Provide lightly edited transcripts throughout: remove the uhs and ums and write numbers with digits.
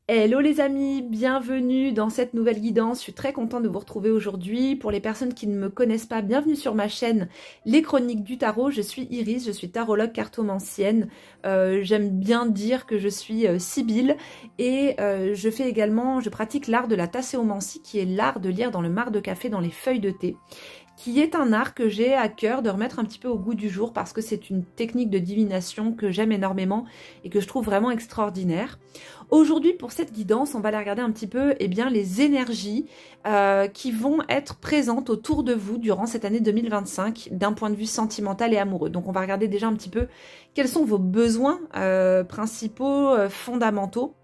Hello les amis, bienvenue dans cette nouvelle guidance. Je suis très contente de vous retrouver aujourd'hui. Pour les personnes qui ne me connaissent pas, bienvenue sur ma chaîne Les Chroniques du Tarot. Je suis Iris, je suis tarologue cartomancienne. J'aime bien dire que je suis sibylle et je pratique l'art de la tasséomancie qui est l'art de lire dans le marc de café, dans les feuilles de thé, qui est un art que j'ai à cœur de remettre un petit peu au goût du jour parce que c'est une technique de divination que j'aime énormément et que je trouve vraiment extraordinaire. Aujourd'hui, pour cette guidance, on va aller regarder un petit peu les énergies qui vont être présentes autour de vous durant cette année 2025 d'un point de vue sentimental et amoureux. Donc on va regarder déjà un petit peu quels sont vos besoins principaux, fondamentaux.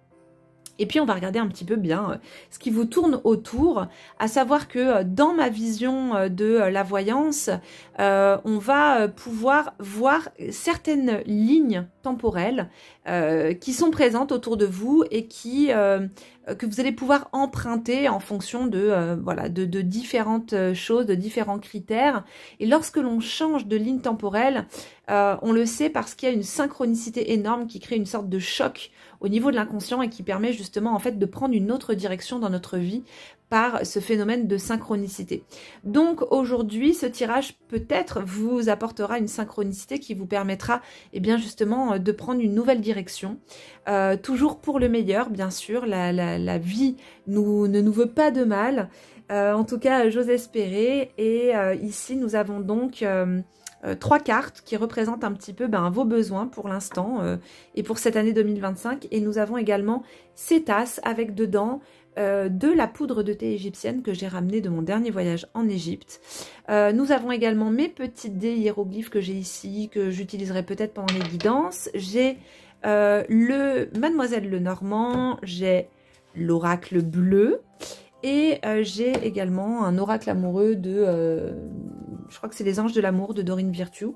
Et puis on va regarder un petit peu ce qui vous tourne autour, à savoir que dans ma vision de la voyance, on va pouvoir voir certaines lignes temporelles qui sont présentes autour de vous et que vous allez pouvoir emprunter en fonction de différentes choses, de différents critères. Et lorsque l'on change de ligne temporelle, on le sait parce qu'il y a une synchronicité énorme qui crée une sorte de choc au niveau de l'inconscient et qui permet justement en fait de prendre une autre direction dans notre vie par ce phénomène de synchronicité. Donc aujourd'hui, ce tirage peut-être vous apportera une synchronicité qui vous permettra justement de prendre une nouvelle direction. Toujours pour le meilleur, bien sûr, la vie ne nous veut pas de mal. En tout cas, j'ose espérer. Et ici, nous avons donc 3 cartes qui représentent un petit peu vos besoins pour l'instant et pour cette année 2025. Et nous avons également ces tasses avec dedans de la poudre de thé égyptienne que j'ai ramenée de mon dernier voyage en Égypte. Nous avons également mes petites dés hiéroglyphes que j'ai ici, que j'utiliserai peut-être pendant les guidances. J'ai le Mademoiselle Lenormand, j'ai l'oracle bleu. Et j'ai également un oracle amoureux je crois que c'est les anges de l'amour de Dorine Virtue,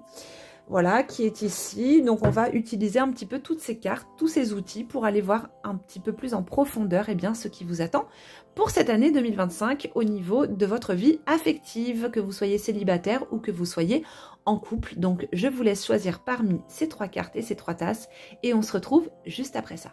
voilà, qui est ici. Donc on va utiliser un petit peu toutes ces cartes, tous ces outils pour aller voir un petit peu plus en profondeur ce qui vous attend pour cette année 2025 au niveau de votre vie affective, que vous soyez célibataire ou que vous soyez en couple. Donc je vous laisse choisir parmi ces 3 cartes et ces 3 tasses et on se retrouve juste après ça.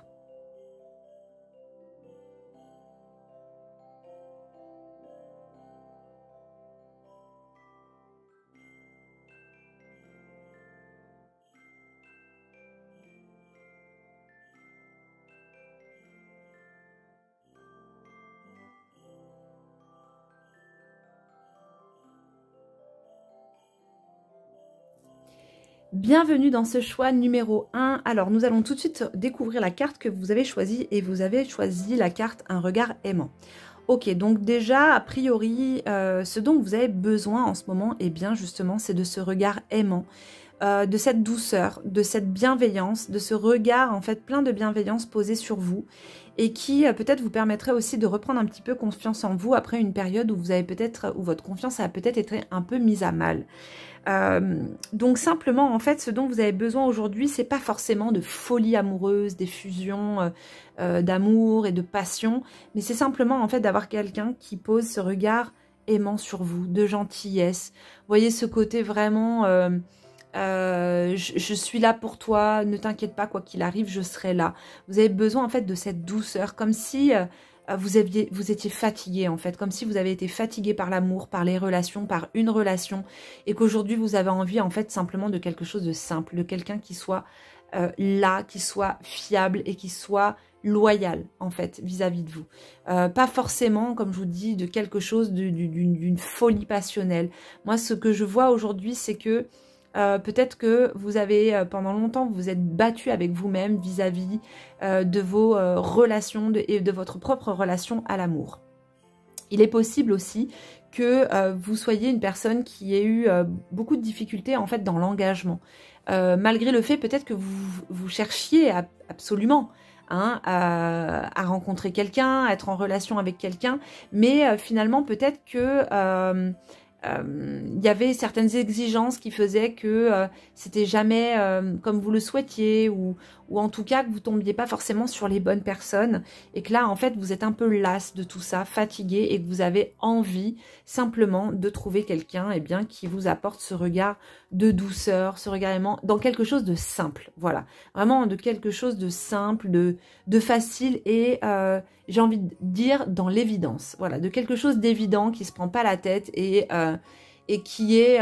Bienvenue dans ce choix numéro 1. Alors, nous allons tout de suite découvrir la carte que vous avez choisie et vous avez choisi la carte Un regard aimant. Ok, donc déjà, a priori, ce dont vous avez besoin en ce moment, justement, c'est de ce regard aimant, de cette douceur, de cette bienveillance, de ce regard, en fait, plein de bienveillance posé sur vous et qui peut-être vous permettrait aussi de reprendre un petit peu confiance en vous après une période où où votre confiance a peut-être été un peu mise à mal. Donc simplement en fait ce dont vous avez besoin aujourd'hui, c'est pas forcément de folie amoureuse, d'effusion d'amour et de passion, mais c'est simplement en fait d'avoir quelqu'un qui pose ce regard aimant sur vous, de gentillesse. Vous voyez ce côté vraiment je suis là pour toi, ne t'inquiète pas, quoi qu'il arrive, je serai là. Vous avez besoin en fait de cette douceur, comme si vous étiez fatigué en fait, comme si vous avez été fatigué par l'amour, par les relations, par une relation, et qu'aujourd'hui vous avez envie en fait simplement de quelque chose de simple, de quelqu'un qui soit là, qui soit fiable et qui soit loyal en fait vis-à-vis de vous. Pas forcément, comme je vous dis, de quelque chose d'une folie passionnelle. Moi, ce que je vois aujourd'hui, c'est que peut-être que vous avez, pendant longtemps, vous vous êtes battu avec vous-même vis-à-vis de vos relations et de votre propre relation à l'amour. Il est possible aussi que vous soyez une personne qui ait eu beaucoup de difficultés en fait dans l'engagement. Malgré le fait peut-être que vous cherchiez absolument à rencontrer quelqu'un, à être en relation avec quelqu'un, mais finalement peut-être que il y avait certaines exigences qui faisaient que c'était jamais comme vous le souhaitiez, ou en tout cas que vous tombiez pas forcément sur les bonnes personnes, et que là en fait vous êtes un peu lasse de tout ça, fatigué, et que vous avez envie simplement de trouver quelqu'un qui vous apporte ce regard de douceur, ce regard aimant, dans quelque chose de simple, voilà, vraiment de quelque chose de simple, de facile, et j'ai envie de dire dans l'évidence, voilà, de quelque chose d'évident qui se prend pas la tête, et qui est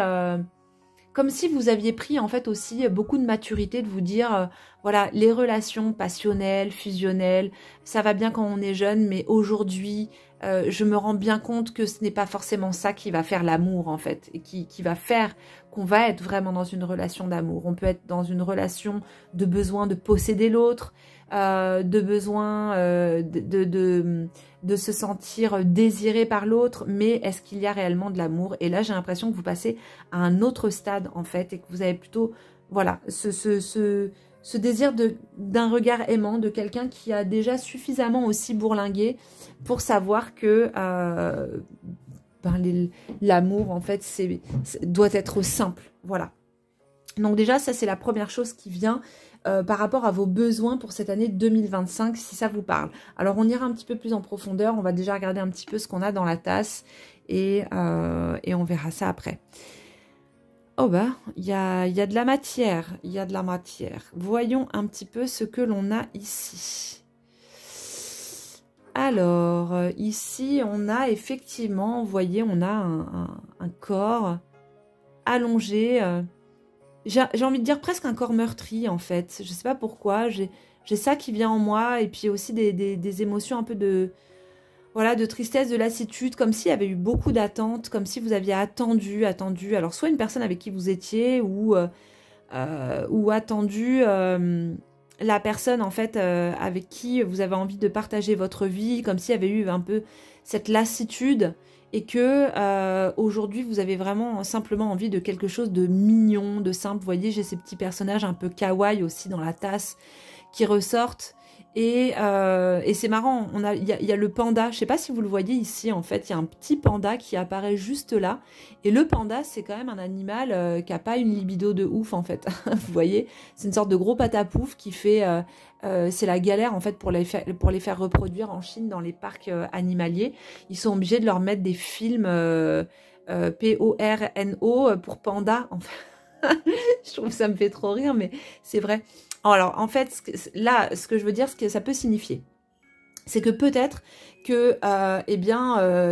comme si vous aviez pris en fait aussi beaucoup de maturité, de vous dire voilà, les relations passionnelles, fusionnelles, ça va bien quand on est jeune, mais aujourd'hui je me rends bien compte que ce n'est pas forcément ça qui va faire l'amour en fait, et qui va faire qu'on va être vraiment dans une relation d'amour. On peut être dans une relation de besoin de posséder l'autre, de besoin de se sentir désiré par l'autre, mais est-ce qu'il y a réellement de l'amour? Et là, j'ai l'impression que vous passez à un autre stade, en fait, et que vous avez plutôt, voilà, ce désir d'un regard aimant, de quelqu'un qui a déjà suffisamment aussi bourlingué pour savoir que l'amour, en fait, doit être simple, voilà. Donc déjà, ça, c'est la première chose qui vient par rapport à vos besoins pour cette année 2025, si ça vous parle. Alors, on ira un petit peu plus en profondeur. On va déjà regarder un petit peu ce qu'on a dans la tasse et on verra ça après. Oh bah, il y a de la matière. Il y a de la matière. Voyons un petit peu ce que l'on a ici. Alors, ici, on a effectivement, vous voyez, on a un corps allongé. J'ai envie de dire presque un corps meurtri, en fait. Je sais pas pourquoi. J'ai ça qui vient en moi. Et puis aussi des émotions un peu voilà, de tristesse, de lassitude. Comme s'il y avait eu beaucoup d'attentes. Comme si vous aviez attendu. Alors, soit une personne avec qui vous étiez. Ou attendu la personne, en fait, avec qui vous avez envie de partager votre vie. Comme s'il y avait eu un peu cette lassitude. Et que aujourd'hui, vous avez vraiment simplement envie de quelque chose de mignon, de simple. Vous voyez, j'ai ces petits personnages un peu kawaii aussi dans la tasse qui ressortent. Et c'est marrant, il y a le panda, je ne sais pas si vous le voyez ici, en fait, il y a un petit panda qui apparaît juste là. Et le panda, c'est quand même un animal qui n'a pas une libido de ouf, en fait. Vous voyez, c'est une sorte de gros patapouf qui fait... c'est la galère en fait pour les faire reproduire en Chine dans les parcs animaliers. Ils sont obligés de leur mettre des films P-O-R-N-O pour panda. En fait. Je trouve que ça me fait trop rire, mais c'est vrai. Alors en fait, ce que je veux dire, ce que ça peut signifier, c'est que peut-être que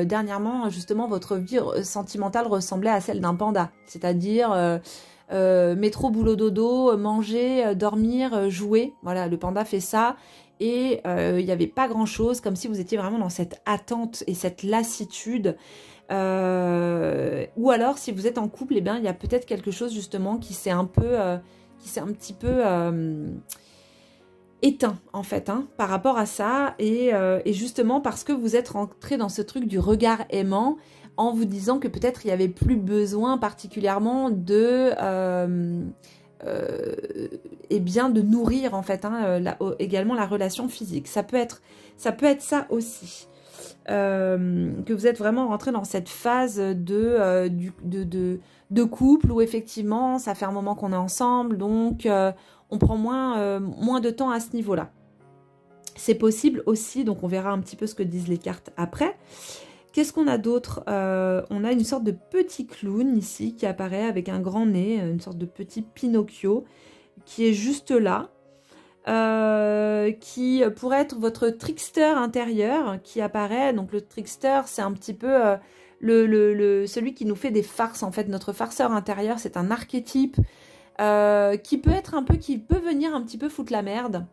dernièrement, justement, votre vie sentimentale ressemblait à celle d'un panda. C'est-à-dire... métro, boulot, dodo, manger, dormir, jouer. Voilà, le panda fait ça. Et il n'y avait pas grand-chose, comme si vous étiez vraiment dans cette attente et cette lassitude. Ou alors, si vous êtes en couple, eh bien, il y a peut-être quelque chose, justement, qui s'est un petit peu éteint, en fait, hein, par rapport à ça. Et justement, parce que vous êtes rentré dans ce truc du regard aimant, en vous disant que peut-être il n'y avait plus besoin particulièrement de nourrir en fait également la relation physique. Ça peut être ça aussi. Que vous êtes vraiment rentré dans cette phase de couple où effectivement ça fait un moment qu'on est ensemble, donc on prend moins de temps à ce niveau-là. C'est possible aussi, donc on verra un petit peu ce que disent les cartes après. Qu'est-ce qu'on a d'autre? On a une sorte de petit clown ici qui apparaît avec un grand nez, une sorte de petit Pinocchio qui est juste là, qui pourrait être votre trickster intérieur qui apparaît. Donc le trickster, c'est un petit peu celui qui nous fait des farces en fait. Notre farceur intérieur, c'est un archétype qui peut venir un petit peu foutre la merde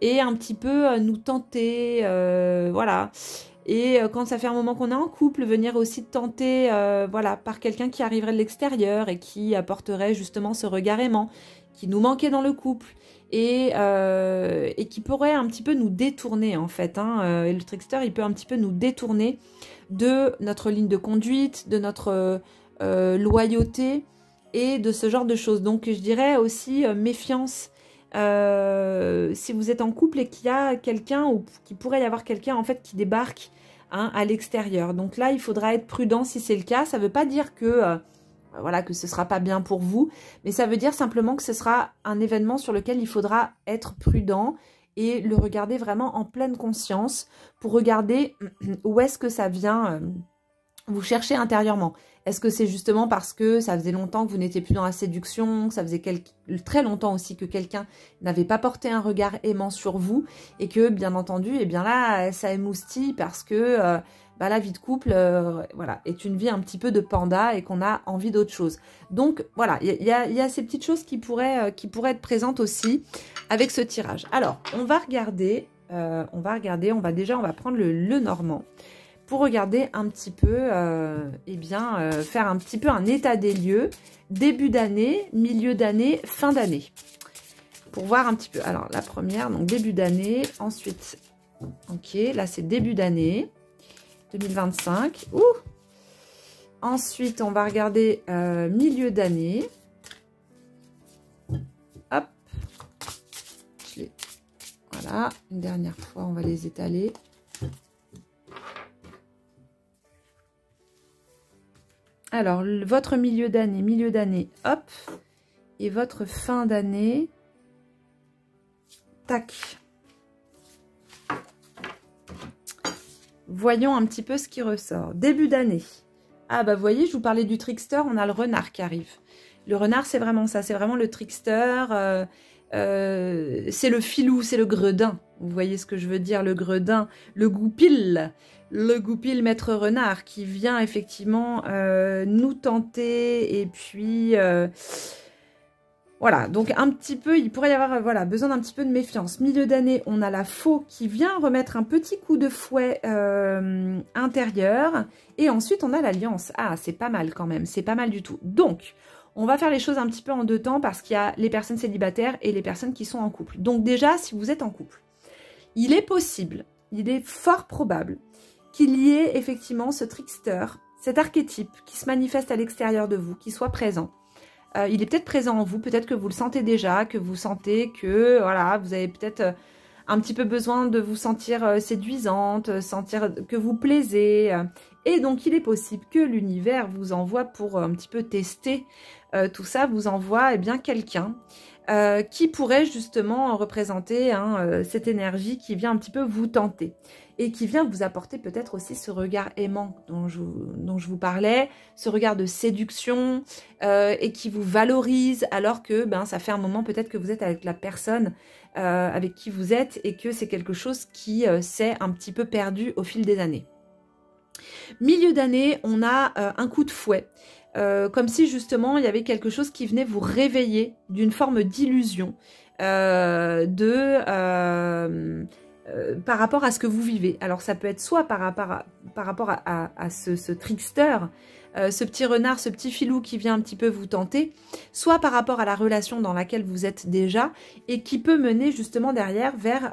et un petit peu nous tenter, voilà. Et quand ça fait un moment qu'on est en couple, venir aussi tenter voilà, par quelqu'un qui arriverait de l'extérieur et qui apporterait justement ce regard aimant qui nous manquait dans le couple et qui pourrait un petit peu nous détourner en fait. Et le trickster, il peut un petit peu nous détourner de notre ligne de conduite, de notre loyauté et de ce genre de choses. Donc je dirais aussi méfiance. Si vous êtes en couple et qu'il y a quelqu'un ou qu'il pourrait y avoir quelqu'un en fait qui débarque hein, à l'extérieur. Donc là, il faudra être prudent si c'est le cas. Ça ne veut pas dire que, voilà, que ce ne sera pas bien pour vous, mais ça veut dire simplement que ce sera un événement sur lequel il faudra être prudent et le regarder vraiment en pleine conscience pour regarder où est-ce que ça vient vous chercher intérieurement. Est-ce que c'est justement parce que ça faisait longtemps que vous n'étiez plus dans la séduction, que ça faisait très longtemps aussi que quelqu'un n'avait pas porté un regard aimant sur vous et que, bien entendu, eh bien là, ça émoustille parce que la vie de couple voilà, est une vie un petit peu de panda et qu'on a envie d'autre chose. Donc, voilà, il y a ces petites choses qui pourraient être présentes aussi avec ce tirage. Alors, on va regarder, on va prendre le normand. Pour regarder un petit peu, faire un petit peu un état des lieux, début d'année, milieu d'année, fin d'année. Pour voir un petit peu, alors la première, donc début d'année, ensuite, ok, là c'est début d'année, 2025, ouh. Ensuite, on va regarder milieu d'année, hop, voilà, une dernière fois, on va les étaler. Alors, votre milieu d'année, hop, et votre fin d'année, tac. Voyons un petit peu ce qui ressort. Début d'année. Ah bah vous voyez, je vous parlais du trickster, on a le renard qui arrive. Le renard, c'est vraiment ça, c'est vraiment le trickster, c'est le filou, c'est le gredin. Vous voyez ce que je veux dire, le gredin, le goupil maître renard qui vient effectivement nous tenter et puis voilà, donc un petit peu, il pourrait y avoir voilà, besoin d'un petit peu de méfiance. Milieu d'année, on a la faux qui vient remettre un petit coup de fouet intérieur et ensuite on a l'alliance. Ah, c'est pas mal quand même, c'est pas mal du tout. Donc, on va faire les choses un petit peu en deux temps parce qu'il y a les personnes célibataires et les personnes qui sont en couple. Donc déjà, si vous êtes en couple, il est possible, il est fort probable qu'il y ait effectivement ce trickster, cet archétype qui se manifeste à l'extérieur de vous, qui soit présent. Il est peut-être présent en vous, peut-être que vous le sentez déjà, que vous sentez que voilà, vous avez peut-être un petit peu besoin de vous sentir séduisante, sentir que vous plaisez. Et donc, il est possible que l'univers vous envoie pour un petit peu tester tout ça, vous envoie eh bien quelqu'un qui pourrait justement représenter cette énergie qui vient un petit peu vous tenter et qui vient vous apporter peut-être aussi ce regard aimant dont je vous parlais, ce regard de séduction et qui vous valorise alors que ça fait un moment peut-être que vous êtes avec la personne avec qui vous êtes et que c'est quelque chose qui s'est un petit peu perdu au fil des années. Milieu d'année, on a un coup de fouet. Comme si justement il y avait quelque chose qui venait vous réveiller d'une forme d'illusion par rapport à ce que vous vivez. Alors ça peut être soit par rapport à ce trickster, ce petit renard, ce petit filou qui vient un petit peu vous tenter, soit par rapport à la relation dans laquelle vous êtes déjà et qui peut mener justement derrière vers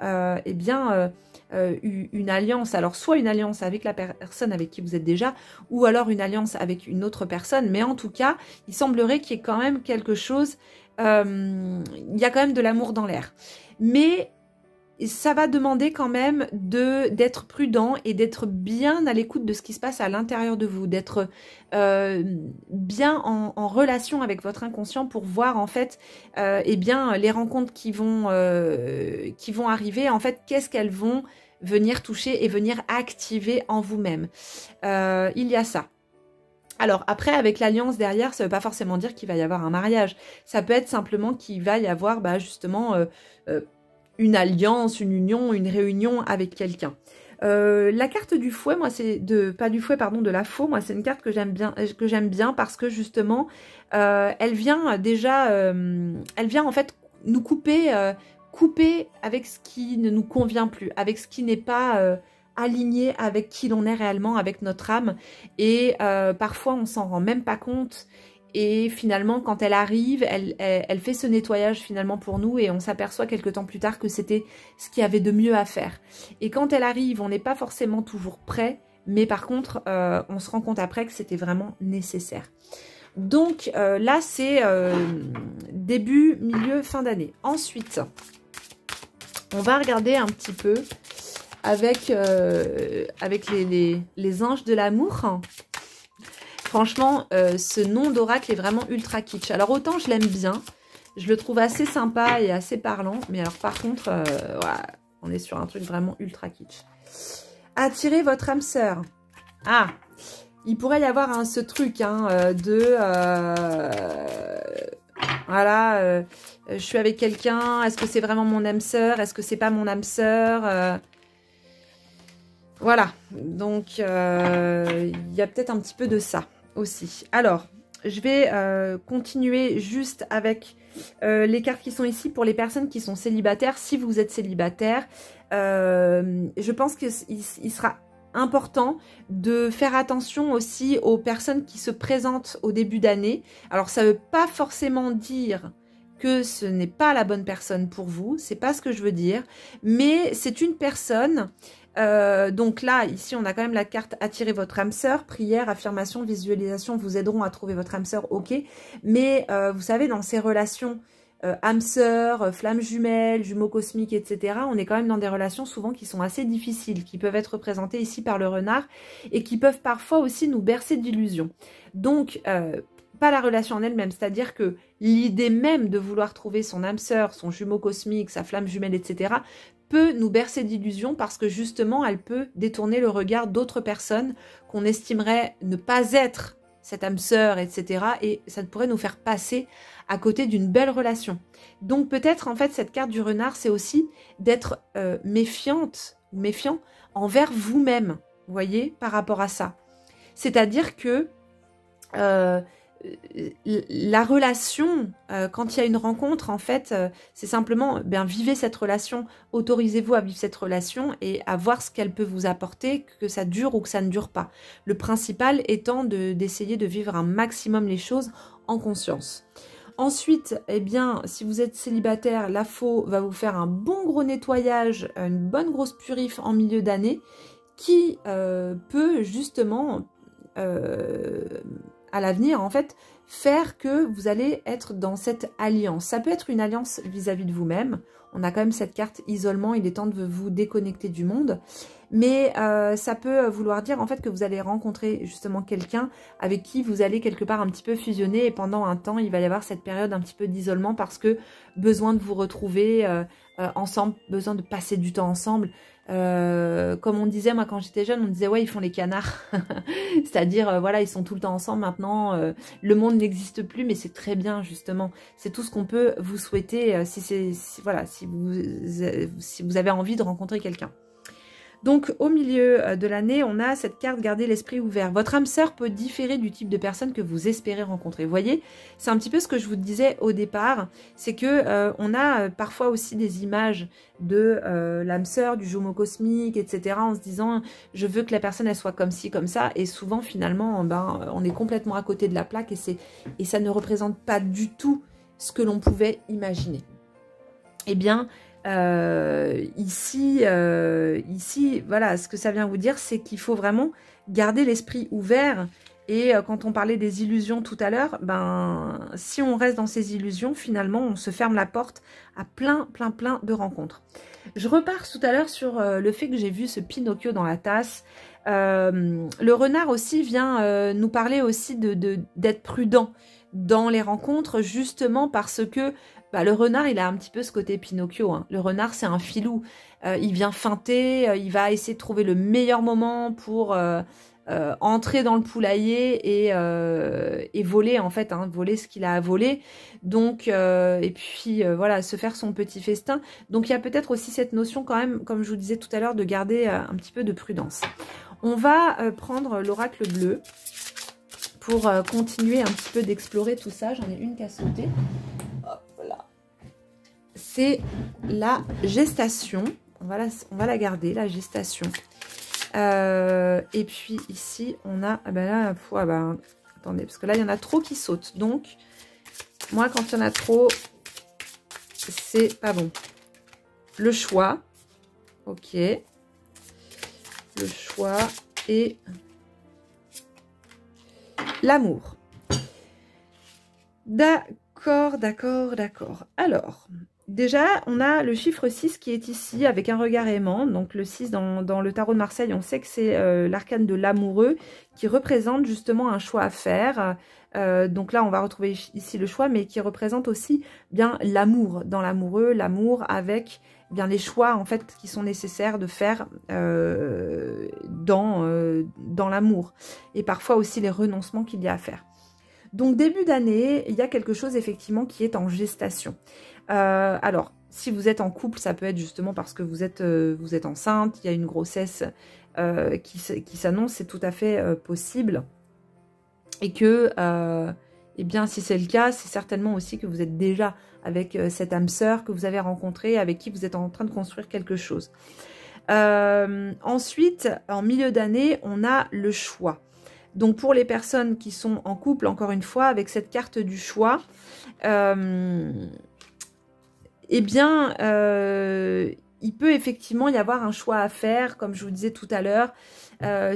une alliance, alors soit une alliance avec la personne avec qui vous êtes déjà, ou alors une alliance avec une autre personne, mais en tout cas, il semblerait qu'il y ait quand même quelque chose, il y a quand même de l'amour dans l'air. Mais ça va demander quand même d'être prudent et d'être bien à l'écoute de ce qui se passe à l'intérieur de vous, d'être bien en relation avec votre inconscient pour voir en fait les rencontres qui vont arriver, en fait qu'est-ce qu'elles vont venir toucher et venir activer en vous-même. Il y a ça. Alors après, avec l'alliance derrière, ça ne veut pas forcément dire qu'il va y avoir un mariage. Ça peut être simplement qu'il va y avoir justement une alliance, une union, une réunion avec quelqu'un. La carte du fouet, moi c'est de la faux, moi c'est une carte que j'aime bien parce que justement elle vient en fait nous couper avec ce qui ne nous convient plus, avec ce qui n'est pas aligné avec qui l'on est réellement, avec notre âme, et parfois on s'en rend même pas compte. Et finalement, quand elle arrive, elle fait ce nettoyage finalement pour nous et on s'aperçoit quelques temps plus tard que c'était ce qu'il y avait de mieux à faire. Et quand elle arrive, on n'est pas forcément toujours prêt, mais par contre, on se rend compte après que c'était vraiment nécessaire. Donc là, c'est début, milieu, fin d'année. Ensuite, on va regarder un petit peu avec les anges de l'amour. Franchement, ce nom d'oracle est vraiment ultra kitsch. Alors autant je l'aime bien, je le trouve assez sympa et assez parlant, mais alors par contre, ouais, on est sur un truc vraiment ultra kitsch. Attirez votre âme sœur. Ah, il pourrait y avoir ce truc voilà, je suis avec quelqu'un, est-ce que c'est vraiment mon âme sœur, est-ce que c'est pas mon âme sœur, voilà, donc il y a peut-être un petit peu de ça aussi. Alors, je vais continuer juste avec les cartes qui sont ici pour les personnes qui sont célibataires. Si vous êtes célibataire, je pense qu'il sera important de faire attention aussi aux personnes qui se présentent au début d'année. Alors, ça ne veut pas forcément dire que ce n'est pas la bonne personne pour vous, c'est pas ce que je veux dire, mais c'est une personne... donc là, ici, on a quand même la carte attirer votre âme sœur, prière, affirmation, visualisation vous aideront à trouver votre âme sœur, ok. Mais vous savez, dans ces relations âme sœur, flamme jumelle, jumeaux cosmiques, etc., on est quand même dans des relations souvent qui sont assez difficiles, qui peuvent être représentées ici par le renard et qui peuvent parfois aussi nous bercer d'illusions. Donc, pas la relation en elle-même, c'est-à-dire que l'idée même de vouloir trouver son âme sœur, son jumeau cosmique, sa flamme jumelle, etc., peut nous bercer d'illusions parce que justement, elle peut détourner le regard d'autres personnes qu'on estimerait ne pas être cette âme sœur, etc. Et ça pourrait nous faire passer à côté d'une belle relation. Donc peut-être, en fait, cette carte du renard, c'est aussi d'être méfiant envers vous-même, vous voyez, par rapport à ça. C'est-à-dire que la relation, quand il y a une rencontre, en fait, c'est simplement, vivez cette relation, autorisez-vous à vivre cette relation et à voir ce qu'elle peut vous apporter, que ça dure ou que ça ne dure pas. Le principal étant d'essayer de vivre un maximum les choses en conscience. Ensuite, si vous êtes célibataire, la faux va vous faire un bon gros nettoyage, une bonne grosse purif en milieu d'année qui peut justement... à l'avenir, en fait, faire que vous allez être dans cette alliance. Ça peut être une alliance vis-à-vis de vous-même. On a quand même cette carte isolement, il est temps de vous déconnecter du monde. Mais ça peut vouloir dire en fait que vous allez rencontrer justement quelqu'un avec qui vous allez quelque part un petit peu fusionner et pendant un temps, il va y avoir cette période un petit peu d'isolement parce que besoin de vous retrouver ensemble, besoin de passer du temps ensemble. Comme on disait, moi quand j'étais jeune, on disait ouais ils font les canards, c'est-à-dire voilà ils sont tout le temps ensemble maintenant, le monde n'existe plus mais c'est très bien justement, c'est tout ce qu'on peut vous souhaiter si vous avez envie de rencontrer quelqu'un. Donc au milieu de l'année, on a cette carte garder l'esprit ouvert. Votre âme sœur peut différer du type de personne que vous espérez rencontrer. Vous voyez, c'est un petit peu ce que je vous disais au départ, c'est que on a parfois aussi des images de l'âme sœur, du jumeau cosmique, etc. en se disant je veux que la personne elle soit comme ci, comme ça, et souvent finalement on est complètement à côté de la plaque et ça ne représente pas du tout ce que l'on pouvait imaginer. Eh bien, ici, voilà, ce que ça vient vous dire, c'est qu'il faut vraiment garder l'esprit ouvert. Et quand on parlait des illusions tout à l'heure, si on reste dans ces illusions, finalement, on se ferme la porte à plein de rencontres. Je repars tout à l'heure sur le fait que j'ai vu ce Pinocchio dans la tasse. Le renard aussi vient nous parler aussi d'être prudent dans les rencontres, justement parce que le renard, il a un petit peu ce côté Pinocchio. Hein. Le renard, c'est un filou. Il vient feinter, il va essayer de trouver le meilleur moment pour entrer dans le poulailler et voler, en fait, voler ce qu'il a à voler. Donc, et puis, voilà, se faire son petit festin. Donc, il y a peut-être aussi cette notion quand même, comme je vous disais tout à l'heure, de garder un petit peu de prudence. On va prendre l'oracle bleu pour continuer un petit peu d'explorer tout ça. J'en ai une qui a sauté. C'est la gestation. On va la garder, la gestation. Et puis ici, on a... attendez, parce que là, il y en a trop qui sautent. Donc, moi, quand il y en a trop, c'est pas bon. Le choix. Ok. Le choix et l'amour. D'accord. Alors... déjà, on a le chiffre 6 qui est ici avec un regard aimant. Donc le 6 dans le tarot de Marseille, on sait que c'est l'arcane de l'amoureux qui représente justement un choix à faire. Donc là, on va retrouver ici le choix, mais qui représente aussi bien l'amour dans l'amoureux, l'amour avec bien les choix en fait qui sont nécessaires de faire dans l'amour. Et parfois aussi les renoncements qu'il y a à faire. Donc début d'année, il y a quelque chose effectivement qui est en gestation. Alors, si vous êtes en couple, ça peut être justement parce que vous êtes enceinte, il y a une grossesse qui s'annonce, c'est tout à fait possible. Et que, eh bien, si c'est le cas, c'est certainement aussi que vous êtes déjà avec cette âme sœur que vous avez rencontrée, avec qui vous êtes en train de construire quelque chose. Ensuite, en milieu d'année, on a le choix. Donc pour les personnes qui sont en couple, encore une fois, avec cette carte du choix, eh bien, il peut effectivement y avoir un choix à faire, comme je vous disais tout à l'heure.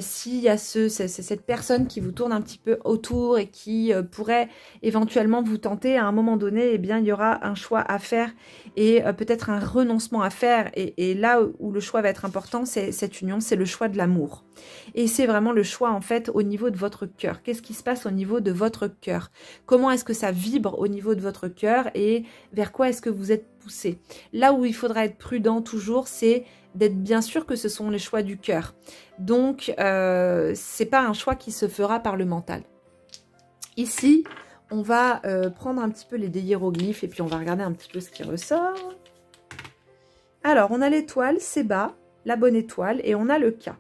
S'il y a cette personne qui vous tourne un petit peu autour et qui pourrait éventuellement vous tenter, à un moment donné, eh bien, il y aura un choix à faire et peut-être un renoncement à faire. Et là où le choix va être important, c'est cette union, c'est le choix de l'amour. Et c'est vraiment le choix, en fait, au niveau de votre cœur. Qu'est-ce qui se passe au niveau de votre cœur? Comment est-ce que ça vibre au niveau de votre cœur et vers quoi est-ce que vous êtes poussé? Là où il faudra être prudent toujours, c'est d'être bien sûr que ce sont les choix du cœur. Donc, c'est pas un choix qui se fera par le mental. Ici, on va prendre un petit peu les hiéroglyphes et puis on va regarder un petit peu ce qui ressort. Alors, on a l'étoile, c'est bas, la bonne étoile, et on a le K.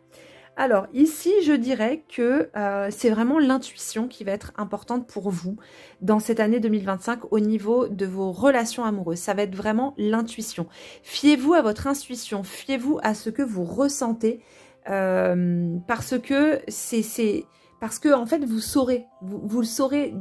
Alors, ici, je dirais que c'est vraiment l'intuition qui va être importante pour vous dans cette année 2025 au niveau de vos relations amoureuses. Ça va être vraiment l'intuition. Fiez-vous à votre intuition, fiez-vous à ce que vous ressentez parce que en fait, vous saurez, vous le saurez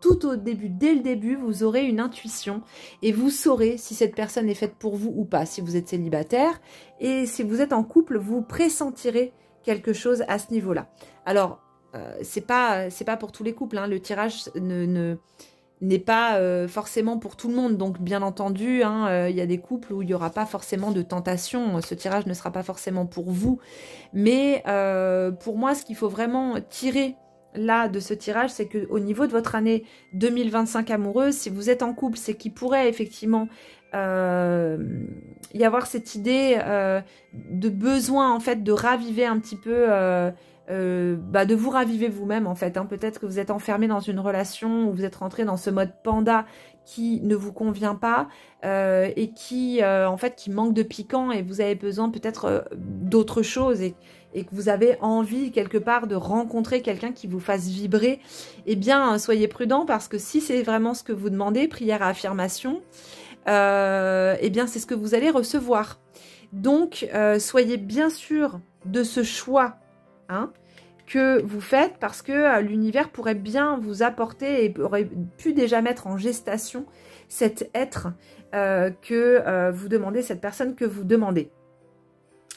tout au début, dès le début, vous aurez une intuition et vous saurez si cette personne est faite pour vous ou pas, si vous êtes célibataire. Et si vous êtes en couple, vous pressentirez quelque chose à ce niveau-là. Alors, c'est pas pour tous les couples, hein. Le tirage n'est pas forcément pour tout le monde. Donc, bien entendu, il y a des couples où il n'y aura pas forcément de tentation. Ce tirage ne sera pas forcément pour vous. Mais pour moi, ce qu'il faut vraiment tirer là de ce tirage, c'est qu'au niveau de votre année 2025 amoureuse, si vous êtes en couple, c'est qu'il pourrait effectivement y avoir cette idée de besoin en fait de raviver un petit peu de vous raviver vous-même en fait, hein. Peut-être que vous êtes enfermé dans une relation où vous êtes rentré dans ce mode panda qui ne vous convient pas et qui en fait qui manque de piquant et vous avez besoin peut-être d'autre chose et que vous avez envie quelque part de rencontrer quelqu'un qui vous fasse vibrer. Eh bien soyez prudent parce que si c'est vraiment ce que vous demandez, prière à affirmation, eh bien c'est ce que vous allez recevoir. Donc soyez bien sûr de ce choix que vous faites parce que l'univers pourrait bien vous apporter et aurait pu déjà mettre en gestation cet être que vous demandez, cette personne que vous demandez.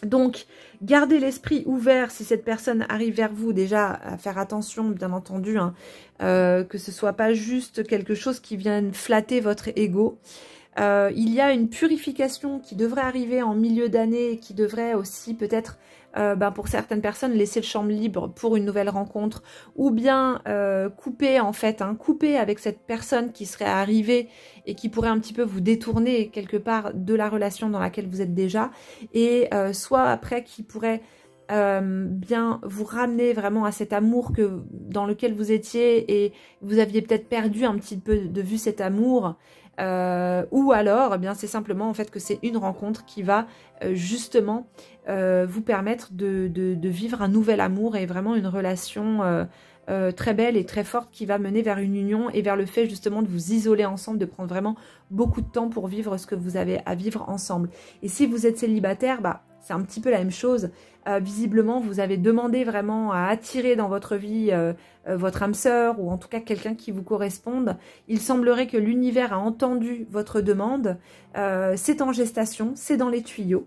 Donc, gardez l'esprit ouvert si cette personne arrive vers vous, déjà à faire attention, bien entendu, que ce soit pas juste quelque chose qui vienne flatter votre ego. Il y a une purification qui devrait arriver en milieu d'année, qui devrait aussi peut-être, pour certaines personnes, laisser le champ libre pour une nouvelle rencontre, ou bien couper en fait, couper avec cette personne qui serait arrivée et qui pourrait un petit peu vous détourner quelque part de la relation dans laquelle vous êtes déjà, et soit après qui pourrait bien vous ramener vraiment à cet amour dans lequel vous étiez et vous aviez peut-être perdu un petit peu de vue cet amour. Ou alors, eh bien, c'est simplement en fait que c'est une rencontre qui va justement vous permettre de vivre un nouvel amour et vraiment une relation très belle et très forte qui va mener vers une union et vers le fait justement de vous isoler ensemble, de prendre vraiment beaucoup de temps pour vivre ce que vous avez à vivre ensemble. Et si vous êtes célibataire, c'est un petit peu la même chose. Visiblement, vous avez demandé vraiment à attirer dans votre vie votre âme sœur ou en tout cas quelqu'un qui vous corresponde. Il semblerait que l'univers a entendu votre demande. C'est en gestation, c'est dans les tuyaux.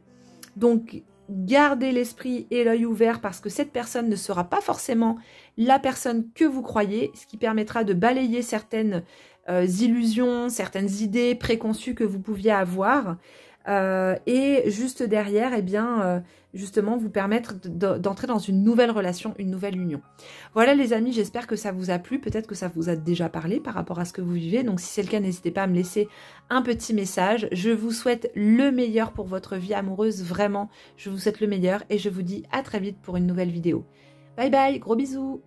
Donc, gardez l'esprit et l'œil ouvert parce que cette personne ne sera pas forcément la personne que vous croyez, ce qui permettra de balayer certaines illusions, certaines idées préconçues que vous pouviez avoir. Et juste derrière, eh bien, justement, vous permettre d'entrer dans une nouvelle relation, une nouvelle union. Voilà les amis, j'espère que ça vous a plu. Peut-être que ça vous a déjà parlé par rapport à ce que vous vivez. Donc si c'est le cas, n'hésitez pas à me laisser un petit message. Je vous souhaite le meilleur pour votre vie amoureuse, vraiment. Je vous souhaite le meilleur et je vous dis à très vite pour une nouvelle vidéo. Bye bye, gros bisous.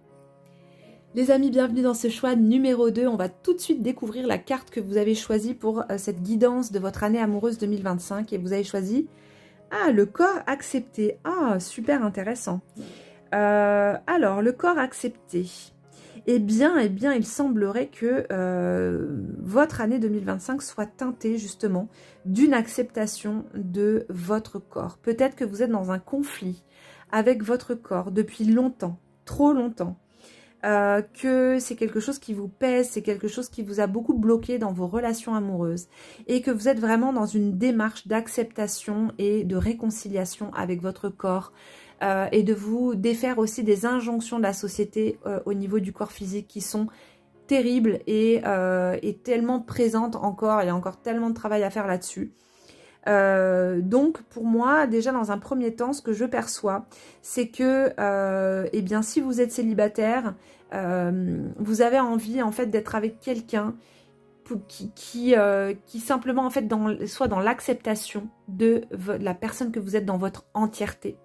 Les amis, bienvenue dans ce choix numéro 2. On va tout de suite découvrir la carte que vous avez choisie pour cette guidance de votre année amoureuse 2025. Et vous avez choisi le corps accepté. Super intéressant. Alors, le corps accepté. Eh bien, il semblerait que votre année 2025 soit teintée justement d'une acceptation de votre corps. Peut-être que vous êtes dans un conflit avec votre corps depuis longtemps, trop longtemps. Que c'est quelque chose qui vous pèse, c'est quelque chose qui vous a beaucoup bloqué dans vos relations amoureuses et que vous êtes vraiment dans une démarche d'acceptation et de réconciliation avec votre corps et de vous défaire aussi des injonctions de la société au niveau du corps physique qui sont terribles et tellement présentes encore. Il y a encore tellement de travail à faire là-dessus. Donc pour moi, déjà dans un premier temps, ce que je perçois, c'est que eh bien, si vous êtes célibataire, vous avez envie en fait d'être avec quelqu'un qui simplement en fait soit dans l'acceptation de la personne que vous êtes dans votre entièreté.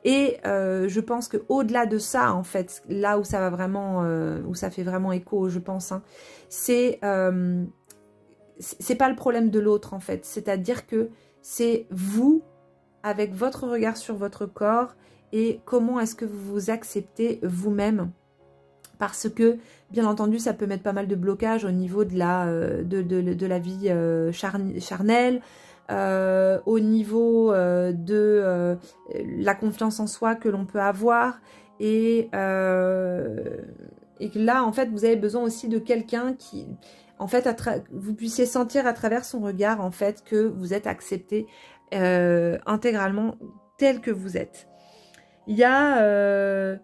Et je pense que au-delà de ça, en fait, là où ça va vraiment, où ça fait vraiment écho, je pense, hein, c'est pas le problème de l'autre en fait. C'est-à-dire que c'est vous, avec votre regard sur votre corps et comment est-ce que vous vous acceptez vous-même. Parce que, bien entendu, ça peut mettre pas mal de blocages au niveau de la vie charnelle, au niveau de la confiance en soi que l'on peut avoir. Et que là, en fait, vous avez besoin aussi de quelqu'un qui... En fait, vous puissiez sentir à travers son regard, en fait, que vous êtes accepté intégralement tel que vous êtes. Il y a...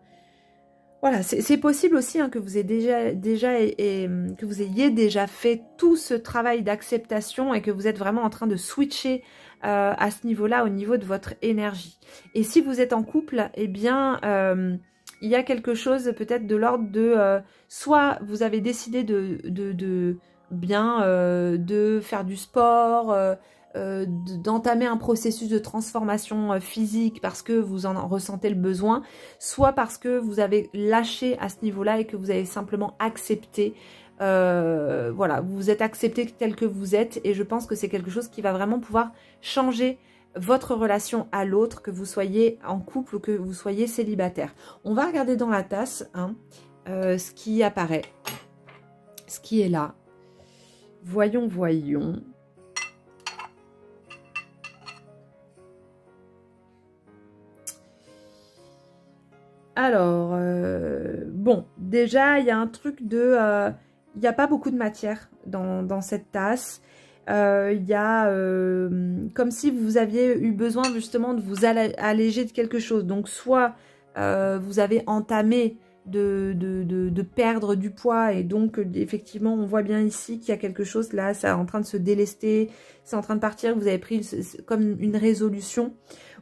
voilà, c'est possible aussi hein, que vous ayez que vous ayez déjà fait tout ce travail d'acceptation et que vous êtes vraiment en train de switcher à ce niveau-là, au niveau de votre énergie. Et si vous êtes en couple, eh bien... il y a quelque chose peut-être de l'ordre de... soit vous avez décidé de faire du sport, d'entamer un processus de transformation physique parce que vous en ressentez le besoin, soit parce que vous avez lâché à ce niveau-là et que vous avez simplement accepté. Voilà, vous vous êtes accepté tel que vous êtes et je pense que c'est quelque chose qui va vraiment pouvoir changer votre relation à l'autre, que vous soyez en couple ou que vous soyez célibataire. On va regarder dans la tasse hein, ce qui apparaît, ce qui est là. Voyons, voyons. Alors, bon, déjà, il y a un truc de... il n'y a pas beaucoup de matière dans cette tasse. Il y a comme si vous aviez eu besoin justement de vous alléger de quelque chose. Donc soit vous avez entamé de perdre du poids et donc effectivement on voit bien ici qu'il y a quelque chose là, c'est en train de se délester, c'est en train de partir, vous avez pris comme une résolution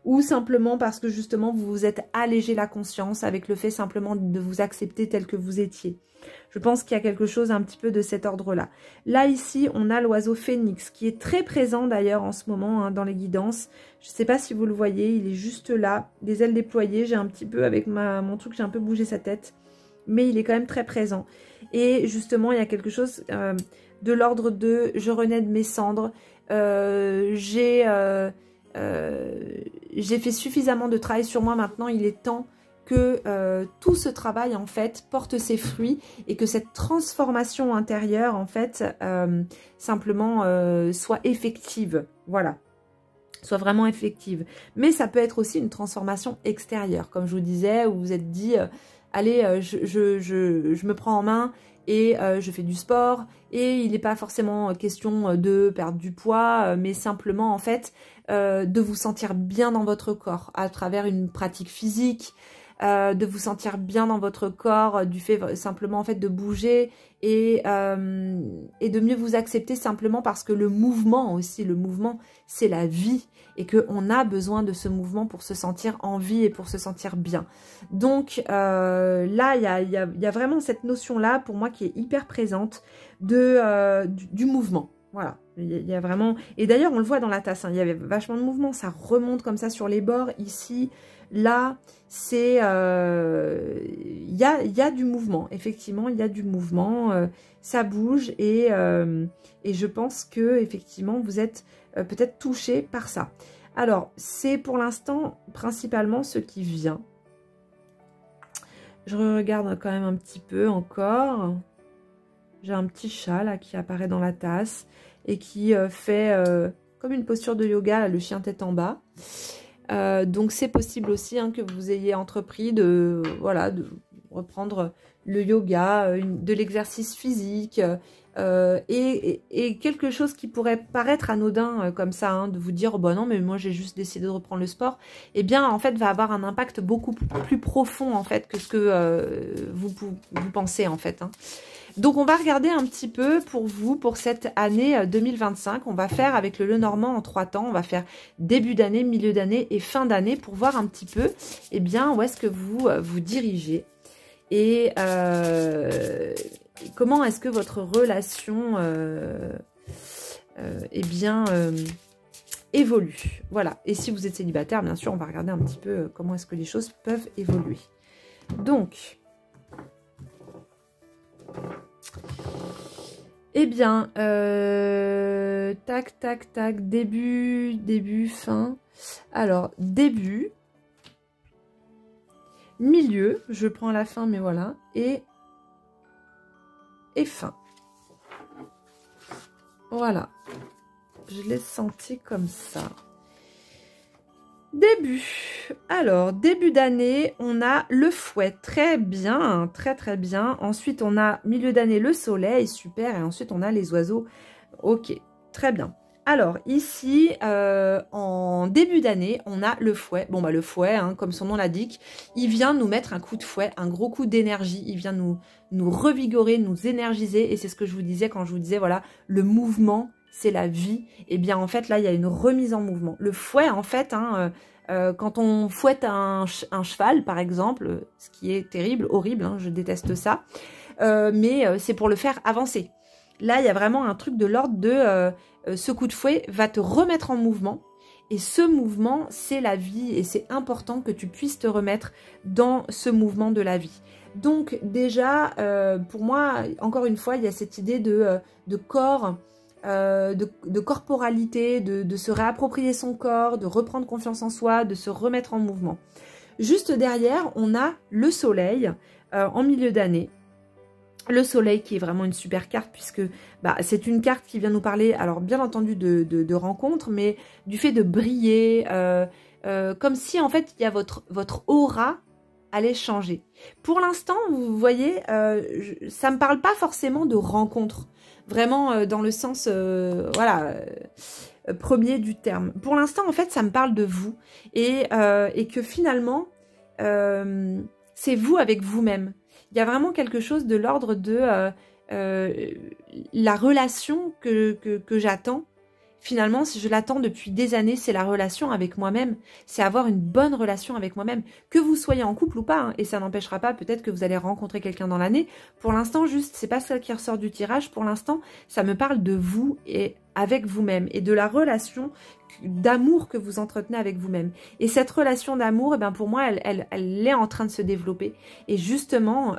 ou simplement parce que justement vous vous êtes allégé la conscience avec le fait simplement de vous accepter tel que vous étiez. Je pense qu'il y a quelque chose un petit peu de cet ordre-là. Là, ici, on a l'oiseau phénix, qui est très présent d'ailleurs en ce moment hein, dans les guidances. Je ne sais pas si vous le voyez, il est juste là, des ailes déployées. J'ai un petit peu, avec mon truc, j'ai un peu bougé sa tête. Mais il est quand même très présent. Et justement, il y a quelque chose de l'ordre de « je renais de mes cendres ». J'ai fait suffisamment de travail sur moi, maintenant il est temps que tout ce travail en fait porte ses fruits et que cette transformation intérieure en fait simplement soit effective, voilà, soit vraiment effective. Mais ça peut être aussi une transformation extérieure, comme je vous disais, où vous vous êtes dit allez, je me prends en main et je fais du sport et il n'est pas forcément question de perdre du poids, mais simplement en fait de vous sentir bien dans votre corps à travers une pratique physique. de vous sentir bien dans votre corps, du fait simplement en fait de bouger et de mieux vous accepter simplement parce que le mouvement aussi, le mouvement c'est la vie et qu'on a besoin de ce mouvement pour se sentir en vie et pour se sentir bien. Donc là, il y a vraiment cette notion-là pour moi qui est hyper présente du mouvement. Voilà, il y a vraiment... Et d'ailleurs, on le voit dans la tasse, hein, il y avait vachement de mouvement, ça remonte comme ça sur les bords, ici, là, c'est... il y a du mouvement, effectivement, il y a du mouvement, ça bouge et je pense que effectivement vous êtes peut-être touché par ça. Alors, c'est pour l'instant principalement ce qui vient. Je regarde quand même un petit peu encore. J'ai un petit chat là qui apparaît dans la tasse et qui fait comme une posture de yoga, le chien tête en bas. Donc c'est possible aussi hein, que vous ayez entrepris de reprendre le yoga, de l'exercice physique et quelque chose qui pourrait paraître anodin comme ça, hein, de vous dire bon non mais moi j'ai juste décidé de reprendre le sport, et bien en fait va avoir un impact beaucoup plus profond en fait que ce que vous pensez en fait. Hein. Donc on va regarder un petit peu pour vous, pour cette année 2025, on va faire avec le Lenormand en 3 temps, on va faire début d'année, milieu d'année et fin d'année pour voir un petit peu eh bien, où est-ce que vous vous dirigez et comment est-ce que votre relation eh bien, évolue. Voilà, et si vous êtes célibataire, bien sûr, on va regarder un petit peu comment est-ce que les choses peuvent évoluer. Donc... Eh bien, tac, tac, tac, début, fin. Alors, début, milieu, je prends la fin, mais voilà, et fin. Voilà, je l'ai senti comme ça. Début. Alors, début d'année, on a le fouet. Très bien, très très bien. Ensuite, on a milieu d'année le soleil, super. Et ensuite, on a les oiseaux. Ok, très bien. Alors, ici, en début d'année, on a le fouet. Bon, bah le fouet, hein, comme son nom l'indique, il vient nous mettre un coup de fouet, un gros coup d'énergie. Il vient nous revigorer, nous énergiser. Et c'est ce que je vous disais quand je vous disais, voilà, le mouvement, c'est la vie. Et bien, en fait, là, il y a une remise en mouvement. Le fouet, en fait, hein, quand on fouette un cheval, par exemple, ce qui est terrible, horrible, hein, je déteste ça, mais c'est pour le faire avancer. Là, il y a vraiment un truc de l'ordre de ce coup de fouet va te remettre en mouvement. Et ce mouvement, c'est la vie. Et c'est important que tu puisses te remettre dans ce mouvement de la vie. Donc déjà, pour moi, encore une fois, il y a cette idée de corps, de corporalité, de se réapproprier son corps, de reprendre confiance en soi, de se remettre en mouvement. Juste derrière, on a le soleil en milieu d'année. Le soleil qui est vraiment une super carte puisque bah, c'est une carte qui vient nous parler, alors bien entendu de rencontres, mais du fait de briller, comme si en fait il y a votre aura allait changer. Pour l'instant, vous voyez, ça me parle pas forcément de rencontres, vraiment dans le sens, voilà, premier du terme. Pour l'instant, en fait, ça me parle de vous et que finalement, c'est vous avec vous-même. Il y a vraiment quelque chose de l'ordre de la relation que j'attends. Finalement, si je l'attends depuis des années, c'est la relation avec moi-même. C'est avoir une bonne relation avec moi-même. Que vous soyez en couple ou pas, hein, et ça n'empêchera pas peut-être que vous allez rencontrer quelqu'un dans l'année. Pour l'instant, juste, c'est pas ça qui ressort du tirage. Pour l'instant, ça me parle de vous et avec vous-même et de la relation d'amour que vous entretenez avec vous-même. Et cette relation d'amour, eh ben pour moi, elle est en train de se développer. Et justement,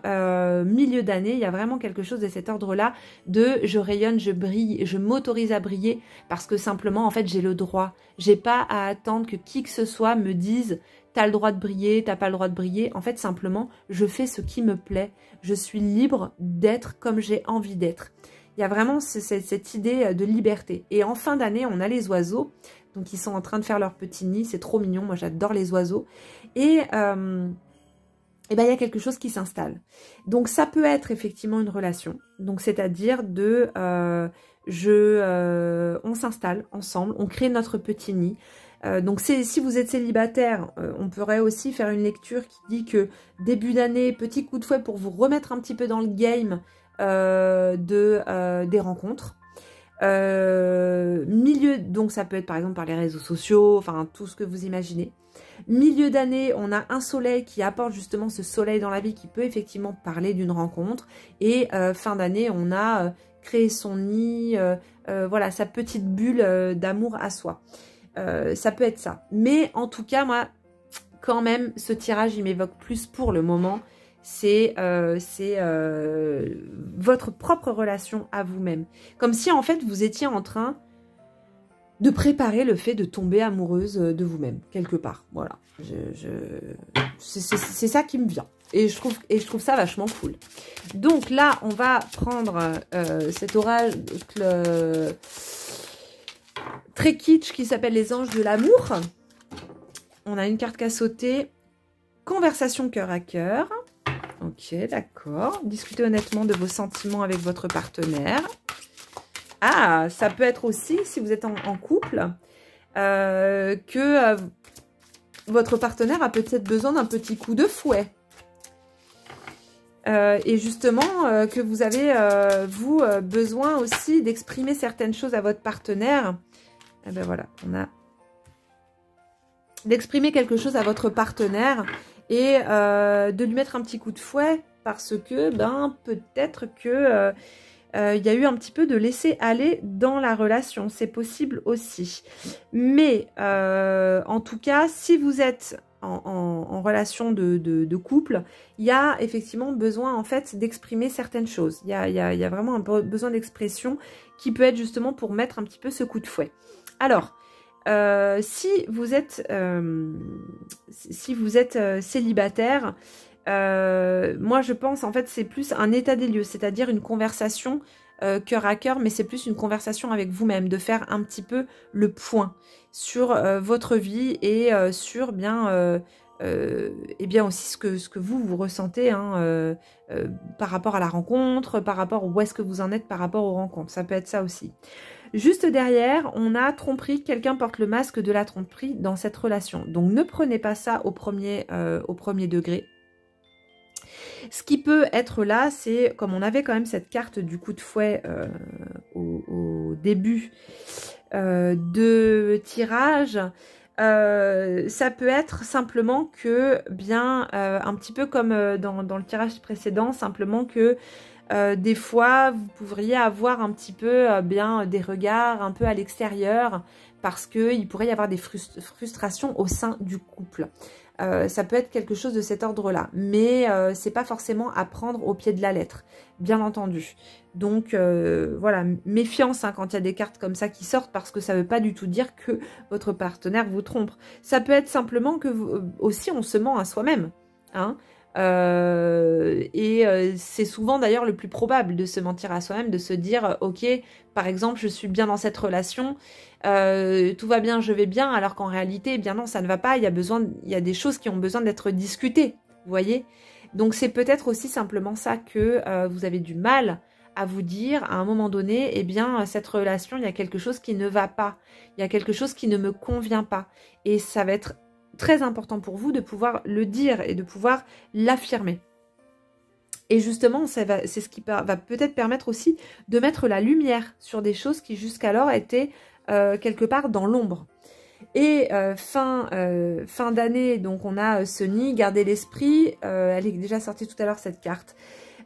milieu d'année, il y a vraiment quelque chose de cet ordre-là de je rayonne, je brille, je m'autorise à briller parce que simplement, en fait, j'ai le droit. J'ai pas à attendre que qui que ce soit me dise t'as le droit de briller, t'as pas le droit de briller. En fait, simplement, je fais ce qui me plaît. Je suis libre d'être comme j'ai envie d'être. Il y a vraiment cette idée de liberté. Et en fin d'année, on a les oiseaux. Donc, ils sont en train de faire leur petit nid. C'est trop mignon. Moi, j'adore les oiseaux. Et ben, il y a quelque chose qui s'installe. Donc, ça peut être effectivement une relation. Donc, c'est-à-dire on s'installe ensemble. On crée notre petit nid. Donc si vous êtes célibataire, on pourrait aussi faire une lecture qui dit que début d'année, petit coup de fouet pour vous remettre un petit peu dans le game des rencontres. Milieu, donc ça peut être par exemple par les réseaux sociaux, enfin tout ce que vous imaginez. Milieu d'année, on a un soleil qui apporte justement ce soleil dans la vie qui peut effectivement parler d'une rencontre. Et fin d'année, on a créé son nid, voilà, sa petite bulle d'amour à soi. Ça peut être ça. Mais en tout cas, moi, quand même, ce tirage, il m'évoque plus pour le moment. C'est votre propre relation à vous-même. Comme si en fait, vous étiez en train de préparer le fait de tomber amoureuse de vous-même, quelque part. Voilà. C'est ça qui me vient. Et je trouve ça vachement cool. Donc là, on va prendre cet oracle très kitsch qui s'appelle les anges de l'amour. On a une carte qu'à sauter. Conversation cœur à cœur. Ok, d'accord. Discutez honnêtement de vos sentiments avec votre partenaire. Ah, ça peut être aussi, si vous êtes en couple, que votre partenaire a peut-être besoin d'un petit coup de fouet. Et justement, que vous avez, besoin aussi d'exprimer certaines choses à votre partenaire. Et ben voilà, on a d'exprimer quelque chose à votre partenaire et de lui mettre un petit coup de fouet parce que, ben, peut-être que... il y a eu un petit peu de laisser aller dans la relation, c'est possible aussi. Mais en tout cas, si vous êtes en relation de couple, il y a effectivement besoin en fait d'exprimer certaines choses. Il y a vraiment un besoin d'expression qui peut être justement pour mettre un petit peu ce coup de fouet. Alors, si vous êtes célibataire, moi je pense en fait c'est plus un état des lieux, c'est-à-dire une conversation cœur à cœur, mais c'est plus une conversation avec vous-même, de faire un petit peu le point sur votre vie et sur bien et bien aussi ce que vous ressentez hein, par rapport à la rencontre, par rapport où est-ce que vous en êtes par rapport aux rencontres, ça peut être ça aussi. Juste derrière, on a tromperie, quelqu'un porte le masque de la tromperie dans cette relation. Donc ne prenez pas ça au premier degré. Ce qui peut être là, c'est, comme on avait quand même cette carte du coup de fouet au début de tirage, ça peut être simplement que, bien, un petit peu comme dans le tirage précédent, simplement que des fois, vous pourriez avoir un petit peu bien des regards un peu à l'extérieur parce qu'il pourrait y avoir des frustrations au sein du couple. Ça peut être quelque chose de cet ordre-là, mais c'est pas forcément à prendre au pied de la lettre, bien entendu. Donc voilà, méfiance hein, quand il y a des cartes comme ça qui sortent, parce que ça veut pas du tout dire que votre partenaire vous trompe. Ça peut être simplement que aussi on se ment à soi-même, hein. C'est souvent d'ailleurs le plus probable de se mentir à soi-même, de se dire ok, par exemple je suis bien dans cette relation, tout va bien, je vais bien, alors qu'en réalité, eh bien non, ça ne va pas, il y a des choses qui ont besoin d'être discutées, vous voyez. Donc c'est peut-être aussi simplement ça que vous avez du mal à vous dire à un moment donné, eh bien cette relation, il y a quelque chose qui ne va pas, il y a quelque chose qui ne me convient pas, et ça va être très important pour vous de pouvoir le dire et de pouvoir l'affirmer. Et justement, c'est ce qui va peut-être permettre aussi de mettre la lumière sur des choses qui jusqu'alors étaient quelque part dans l'ombre. Et fin d'année, donc on a ce nid, gardez l'esprit, elle est déjà sortie tout à l'heure cette carte.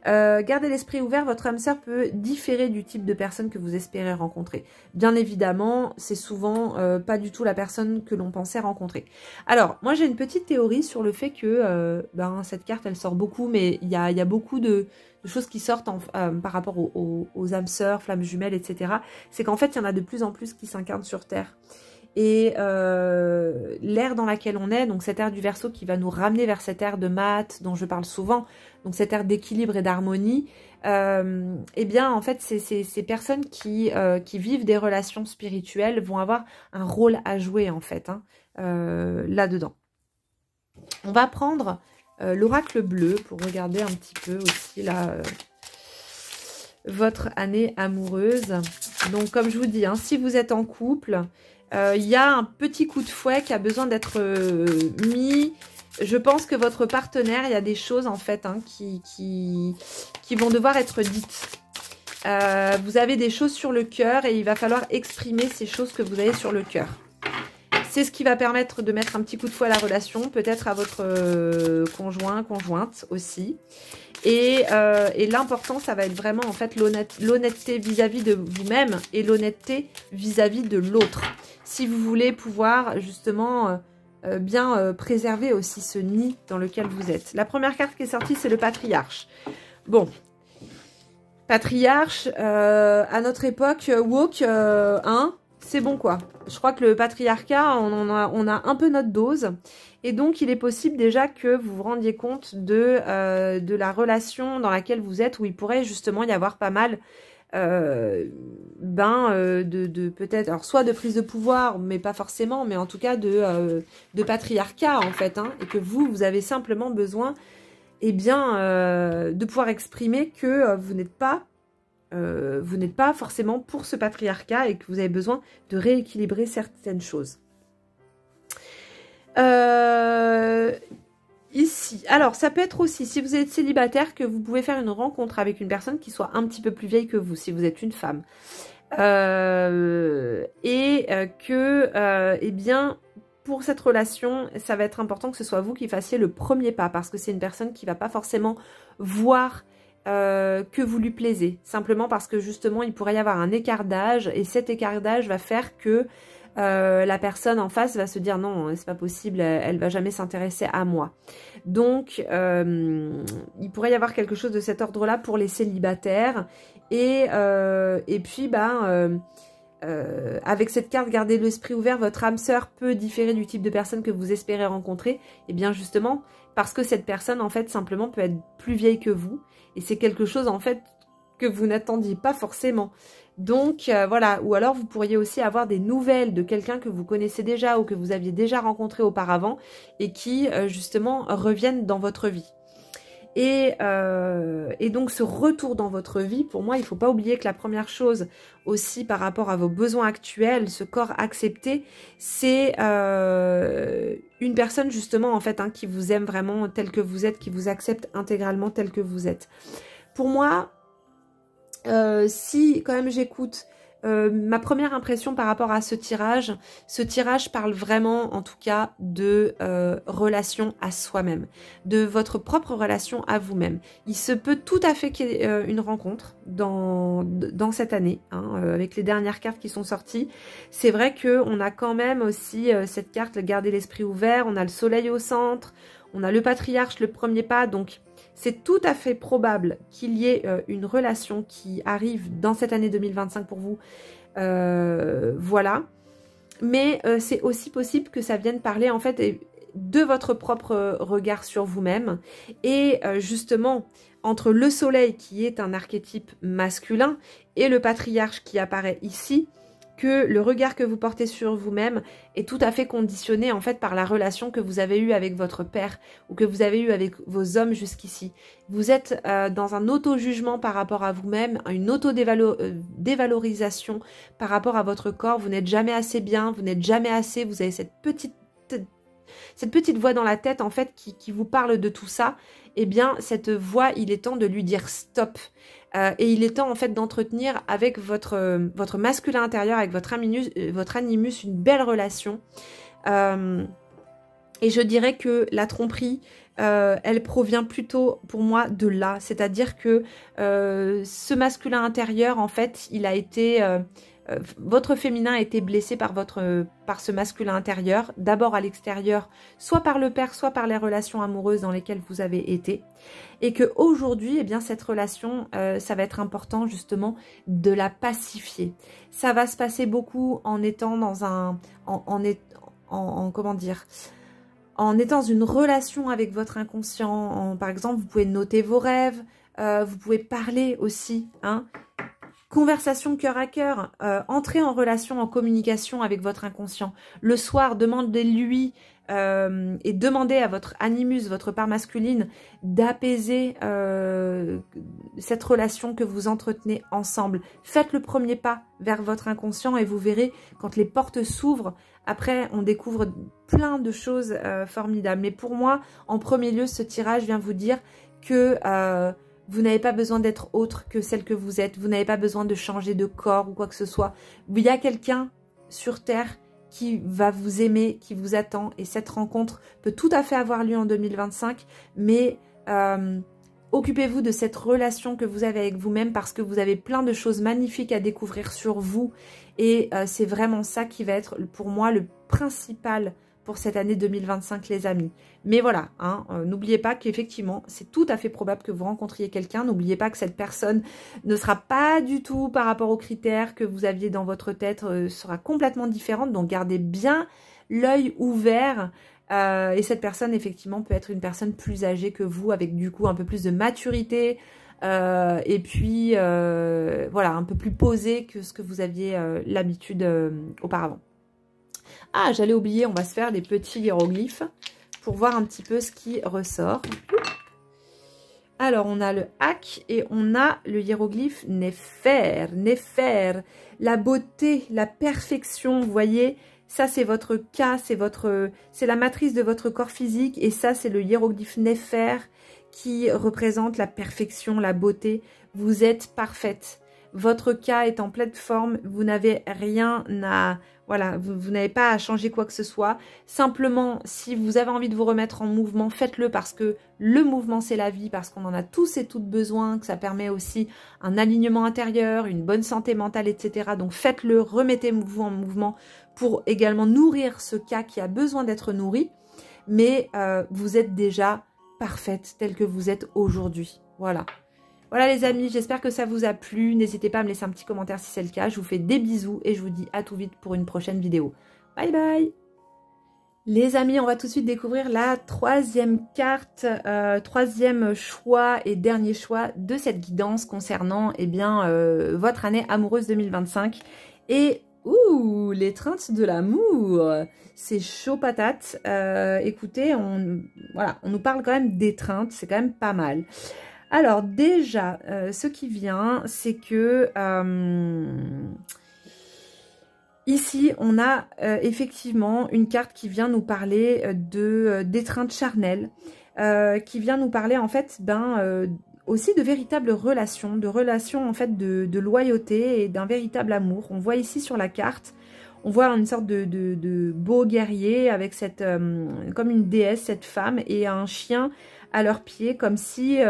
Gardez l'esprit ouvert, votre âme sœur peut différer du type de personne que vous espérez rencontrer. Bien évidemment, c'est souvent pas du tout la personne que l'on pensait rencontrer. Alors, moi j'ai une petite théorie sur le fait que cette carte elle sort beaucoup, mais il y a beaucoup de choses qui sortent par rapport aux âmes sœurs, flammes jumelles, etc. C'est qu'en fait, il y en a de plus en plus qui s'incarnent sur Terre. Et l'ère dans laquelle on est, donc cette ère du Verseau qui va nous ramener vers cette ère de maths dont je parle souvent, donc cette ère d'équilibre et d'harmonie, eh bien en fait ces personnes qui vivent des relations spirituelles vont avoir un rôle à jouer en fait hein, là-dedans. On va prendre l'oracle bleu pour regarder un petit peu aussi là votre année amoureuse. Donc comme je vous dis, hein, si vous êtes en couple, Il y a un petit coup de fouet qui a besoin d'être mis. Je pense que votre partenaire, il y a des choses en fait hein, qui vont devoir être dites. Vous avez des choses sur le cœur et il va falloir exprimer ces choses que vous avez sur le cœur. C'est ce qui va permettre de mettre un petit coup de fouet à la relation, peut-être à votre conjoint, conjointe aussi. Et l'important, ça va être vraiment en fait l'honnêteté vis-à-vis de vous-même et l'honnêteté vis-à-vis de l'autre. Si vous voulez pouvoir justement bien préserver aussi ce nid dans lequel vous êtes. La première carte qui est sortie, c'est le patriarche. Bon, patriarche, à notre époque, woke, hein, c'est bon quoi. Je crois que le patriarcat, on a un peu notre dose. Et donc, il est possible déjà que vous vous rendiez compte de la relation dans laquelle vous êtes, où il pourrait justement y avoir pas mal peut-être, alors soit de prise de pouvoir, mais pas forcément, mais en tout cas de patriarcat en fait. Hein, et que vous avez simplement besoin eh bien, de pouvoir exprimer que vous n'êtes pas forcément pour ce patriarcat et que vous avez besoin de rééquilibrer certaines choses. Ici, alors ça peut être aussi, si vous êtes célibataire, que vous pouvez faire une rencontre avec une personne qui soit un petit peu plus vieille que vous, si vous êtes une femme. Eh bien, pour cette relation, ça va être important que ce soit vous qui fassiez le premier pas, parce que c'est une personne qui va pas forcément voir que vous lui plaisez, simplement parce que justement il pourrait y avoir un écart d'âge et cet écart d'âge va faire que la personne en face va se dire non, c'est pas possible, elle va jamais s'intéresser à moi. Donc il pourrait y avoir quelque chose de cet ordre-là pour les célibataires et puis avec cette carte, gardez l'esprit ouvert, votre âme sœur peut différer du type de personne que vous espérez rencontrer, et bien justement parce que cette personne en fait simplement peut être plus vieille que vous et c'est quelque chose en fait que vous n'attendiez pas forcément. Donc voilà, ou alors vous pourriez aussi avoir des nouvelles de quelqu'un que vous connaissez déjà ou que vous aviez déjà rencontré auparavant et qui justement reviennent dans votre vie. Et donc ce retour dans votre vie, pour moi, il ne faut pas oublier que la première chose aussi par rapport à vos besoins actuels, ce corps accepté, c'est une personne justement en fait hein, qui vous aime vraiment tel que vous êtes, qui vous accepte intégralement tel que vous êtes. Pour moi, si quand même j'écoute ma première impression par rapport à ce tirage parle vraiment en tout cas de relation à soi-même, de votre propre relation à vous-même. Il se peut tout à fait qu'il y ait une rencontre dans cette année, hein, avec les dernières cartes qui sont sorties. C'est vrai qu'on a quand même aussi cette carte, garder l'esprit ouvert, on a le soleil au centre, on a le patriarche, le premier pas, donc c'est tout à fait probable qu'il y ait une relation qui arrive dans cette année 2025 pour vous. Voilà. Mais c'est aussi possible que ça vienne parler en fait de votre propre regard sur vous-même. Et justement, entre le soleil qui est un archétype masculin et le patriarche qui apparaît ici, que le regard que vous portez sur vous-même est tout à fait conditionné en fait par la relation que vous avez eue avec votre père ou que vous avez eue avec vos hommes jusqu'ici. Vous êtes dans un auto-jugement par rapport à vous-même, une auto-dévalorisation par rapport à votre corps. Vous n'êtes jamais assez bien, vous n'êtes jamais assez, vous avez cette petite voix dans la tête en fait qui vous parle de tout ça. Eh bien cette voix, il est temps de lui dire stop. Et il est temps en fait d'entretenir avec votre masculin intérieur, avec votre animus, une belle relation. Et je dirais que la tromperie, elle provient plutôt pour moi de là. C'est-à-dire que ce masculin intérieur, en fait, il a été... votre féminin a été blessé par ce masculin intérieur, d'abord à l'extérieur, soit par le père, soit par les relations amoureuses dans lesquelles vous avez été. Et qu'aujourd'hui, eh bien, cette relation, ça va être important justement de la pacifier. Ça va se passer beaucoup en étant dans comment dire, en étant dans une relation avec votre inconscient. Par exemple, vous pouvez noter vos rêves, vous pouvez parler aussi, hein. Conversation cœur à cœur, entrez en relation, en communication avec votre inconscient. Le soir, demandez-lui et demandez à votre animus, votre part masculine, d'apaiser cette relation que vous entretenez ensemble. Faites le premier pas vers votre inconscient et vous verrez, quand les portes s'ouvrent, après on découvre plein de choses formidables. Mais pour moi, en premier lieu, ce tirage vient vous dire que vous n'avez pas besoin d'être autre que celle que vous êtes. Vous n'avez pas besoin de changer de corps ou quoi que ce soit. Il y a quelqu'un sur Terre qui va vous aimer, qui vous attend. Et cette rencontre peut tout à fait avoir lieu en 2025. Mais occupez-vous de cette relation que vous avez avec vous-même parce que vous avez plein de choses magnifiques à découvrir sur vous. Et c'est vraiment ça qui va être pour moi le principal pour cette année 2025, les amis. Mais voilà, hein, n'oubliez pas qu'effectivement, c'est tout à fait probable que vous rencontriez quelqu'un. N'oubliez pas que cette personne ne sera pas du tout par rapport aux critères que vous aviez dans votre tête, sera complètement différente. Donc, gardez bien l'œil ouvert. Et cette personne, effectivement, peut être une personne plus âgée que vous, avec du coup un peu plus de maturité. Et puis, voilà, un peu plus posée que ce que vous aviez l'habitude auparavant. Ah, j'allais oublier, on va se faire des petits hiéroglyphes pour voir un petit peu ce qui ressort. Alors, on a le hack et on a le hiéroglyphe Néfer. Néfer, la beauté, la perfection, vous voyez, ça c'est votre cas, c'est la matrice de votre corps physique et ça c'est le hiéroglyphe Néfer qui représente la perfection, la beauté. Vous êtes parfaite. Votre cas est en pleine forme, vous n'avez rien à... Voilà, vous n'avez pas à changer quoi que ce soit. Simplement, si vous avez envie de vous remettre en mouvement, faites-le parce que le mouvement, c'est la vie, parce qu'on en a tous et toutes besoin, que ça permet aussi un alignement intérieur, une bonne santé mentale, etc. Donc faites-le, remettez-vous en mouvement pour également nourrir ce cas qui a besoin d'être nourri. Mais vous êtes déjà parfaite telle que vous êtes aujourd'hui. Voilà. Voilà les amis, j'espère que ça vous a plu. N'hésitez pas à me laisser un petit commentaire si c'est le cas. Je vous fais des bisous et je vous dis à tout vite pour une prochaine vidéo. Bye bye. Les amis, on va tout de suite découvrir la troisième carte, troisième choix et dernier choix de cette guidance concernant votre année amoureuse 2025. Et l'étreinte de l'amour, c'est chaud patate. Écoutez, on nous parle quand même d'étreinte, c'est quand même pas mal. Alors déjà, ce qui vient, c'est que ici, on a effectivement une carte qui vient nous parler d'étreinte charnelle, qui vient nous parler en fait aussi de véritables relations, en fait de loyauté et d'un véritable amour. On voit ici sur la carte, on voit une sorte de beau guerrier avec cette, comme une déesse, cette femme et un chien à leurs pieds, comme si,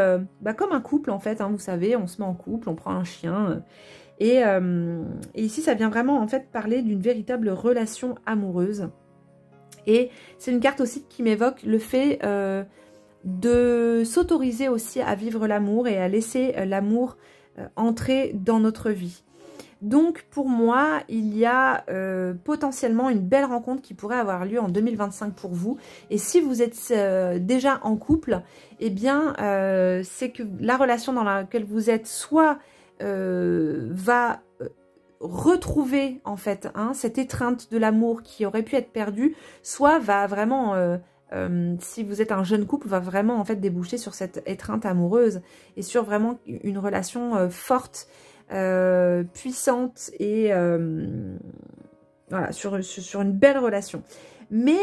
comme un couple en fait, hein, vous savez, on se met en couple, on prend un chien. Et ici, ça vient vraiment en fait parler d'une véritable relation amoureuse. Et c'est une carte aussi qui m'évoque le fait de s'autoriser aussi à vivre l'amour et à laisser l'amour entrer dans notre vie. Donc pour moi, il y a potentiellement une belle rencontre qui pourrait avoir lieu en 2025 pour vous. Et si vous êtes déjà en couple, eh bien c'est que la relation dans laquelle vous êtes soit va retrouver en fait cette étreinte de l'amour qui aurait pu être perdue, soit va vraiment... si vous êtes un jeune couple, va vraiment en fait déboucher sur cette étreinte amoureuse et sur vraiment une relation forte, puissante et voilà, sur une belle relation. Mais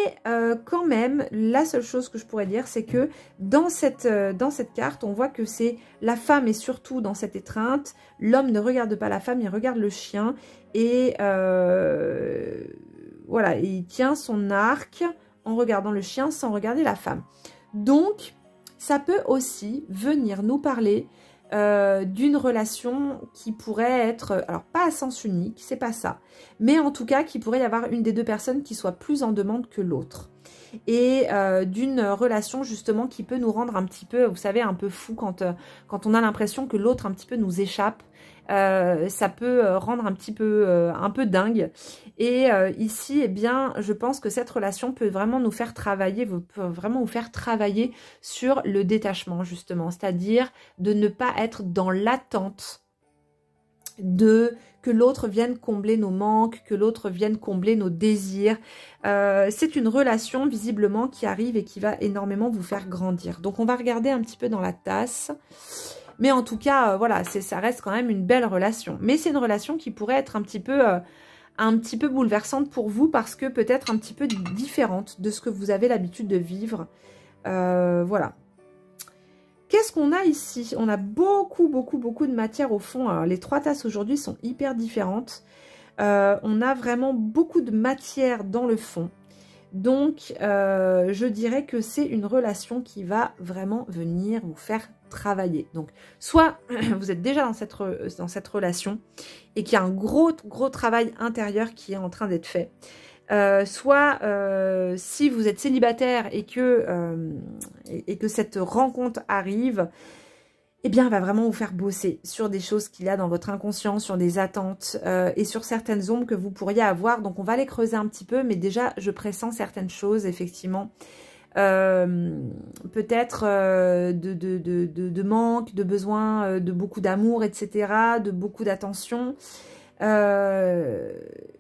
quand même, la seule chose que je pourrais dire, c'est que dans cette carte, on voit que c'est la femme et surtout dans cette étreinte, l'homme ne regarde pas la femme, il regarde le chien et voilà, il tient son arc en regardant le chien sans regarder la femme. Donc, ça peut aussi venir nous parler d'une relation qui pourrait être, alors pas à sens unique, c'est pas ça, mais en tout cas qui pourrait y avoir une des deux personnes qui soit plus en demande que l'autre. Et d'une relation justement qui peut nous rendre un petit peu, vous savez, un peu fou quand on a l'impression que l'autre un petit peu nous échappe. Ça peut rendre un peu dingue. Et ici, eh bien, je pense que cette relation peut vraiment nous faire travailler, sur le détachement, justement. C'est-à-dire de ne pas être dans l'attente que l'autre vienne combler nos manques, que l'autre vienne combler nos désirs. C'est une relation visiblement qui arrive et qui va énormément vous faire grandir. Donc on va regarder un petit peu dans la tasse. Mais en tout cas, voilà, ça reste quand même une belle relation. Mais c'est une relation qui pourrait être un petit peu bouleversante pour vous parce que peut-être un petit peu différente de ce que vous avez l'habitude de vivre. Voilà. Qu'est-ce qu'on a ici? On a beaucoup de matière au fond. Alors, les 3 tasses aujourd'hui sont hyper différentes. On a vraiment beaucoup de matière dans le fond. Donc, je dirais que c'est une relation qui va vraiment venir vous faire travailler. Donc, soit vous êtes déjà dans cette relation et qu'il y a un gros travail intérieur qui est en train d'être fait. Soit si vous êtes célibataire et que cette rencontre arrive, eh bien, elle va vraiment vous faire bosser sur des choses qu'il y a dans votre inconscient, sur des attentes et sur certaines ombres que vous pourriez avoir. Donc, on va les creuser un petit peu, mais déjà, je pressens certaines choses, effectivement. Peut-être de manque, de besoin, de beaucoup d'amour, etc., de beaucoup d'attention.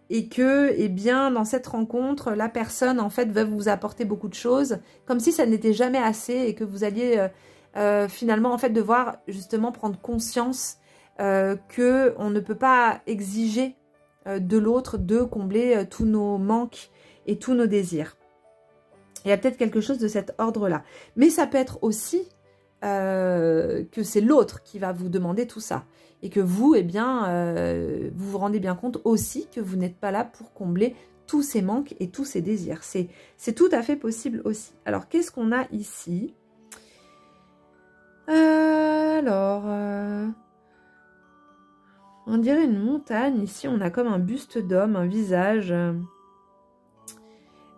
Et que, eh bien, dans cette rencontre, la personne, en fait, va vous apporter beaucoup de choses, comme si ça n'était jamais assez et que vous alliez finalement, en fait, devoir justement prendre conscience que on ne peut pas exiger de l'autre de combler tous nos manques et tous nos désirs. Il y a peut-être quelque chose de cet ordre-là. Mais ça peut être aussi que c'est l'autre qui va vous demander tout ça. Et que vous, eh bien, vous vous rendez bien compte aussi que vous n'êtes pas là pour combler tous ces manques et tous ces désirs. C'est tout à fait possible aussi. Alors, qu'est-ce qu'on a ici? On dirait une montagne. Ici, on a comme un buste d'homme, un visage.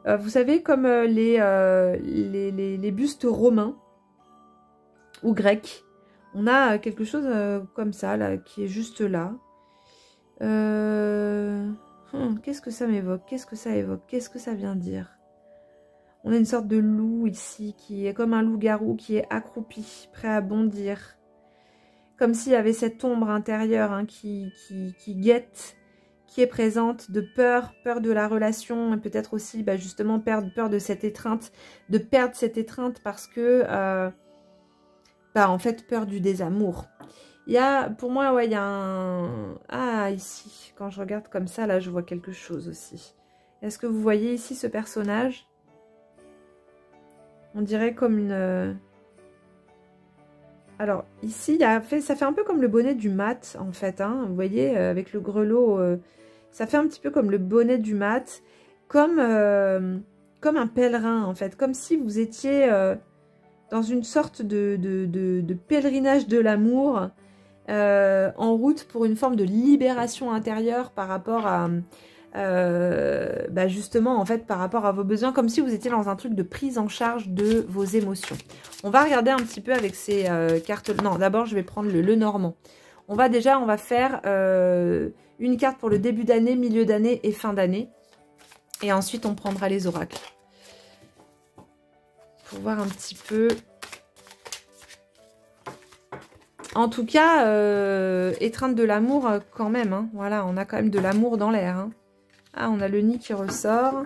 Vous savez, comme les bustes romains ou grecs. On a quelque chose comme ça, là, qui est juste là. Qu'est-ce que ça m'évoque? Qu'est-ce que ça évoque? Qu'est-ce que ça vient dire? On a une sorte de loup ici, qui est comme un loup-garou, qui est accroupi, prêt à bondir. Comme s'il y avait cette ombre intérieure hein, qui guette, qui est présente, de peur de la relation, et peut-être aussi bah, justement peur de cette étreinte, de perdre cette étreinte parce que... en fait, peur du désamour. Il y a, pour moi, ouais, il y a un... Ah, ici, quand je regarde comme ça, là, je vois quelque chose aussi. Est-ce que vous voyez ici ce personnage? On dirait comme une... Alors, ici, ça fait un peu comme le bonnet du mat, en fait. Hein, vous voyez, avec le grelot, ça fait un petit peu comme le bonnet du mat, comme un pèlerin, en fait. Comme si vous étiez... dans une sorte de pèlerinage de l'amour, en route pour une forme de libération intérieure par rapport à, justement, en fait, par rapport à vos besoins, comme si vous étiez dans un truc de prise en charge de vos émotions. On va regarder un petit peu avec ces cartes. Non, d'abord, je vais prendre le normand. On va faire une carte pour le début d'année, milieu d'année et fin d'année. Et ensuite, on prendra les oracles. Pour voir un petit peu. En tout cas, étreinte de l'amour quand même. Hein. Voilà, on a quand même de l'amour dans l'air. Hein. Ah, on a le nid qui ressort.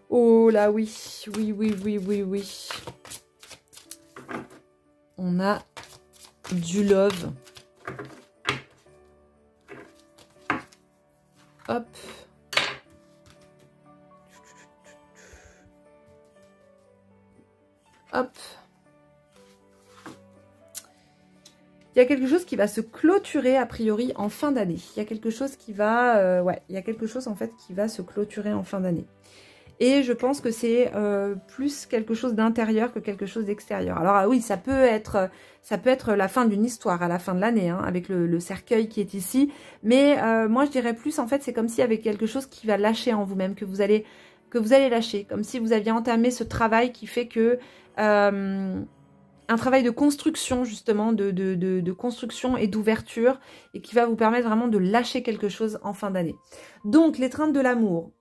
Oh là, oui. Oui. On a du love. Hop. Hop. Il y a quelque chose qui va se clôturer a priori en fin d'année. Il y a quelque chose qui va... il y a quelque chose en fait qui va se clôturer en fin d'année. Et je pense que c'est plus quelque chose d'intérieur que quelque chose d'extérieur. Alors oui, ça peut être la fin d'une histoire à la fin de l'année, hein, avec le cercueil qui est ici. Mais moi je dirais plus en fait c'est comme s'il y avait quelque chose qui va lâcher en vous-même, que vous allez lâcher. Comme si vous aviez entamé ce travail qui fait que... un travail de construction justement, de construction et d'ouverture et qui va vous permettre vraiment de lâcher quelque chose en fin d'année. Donc l'étreinte de l'amour.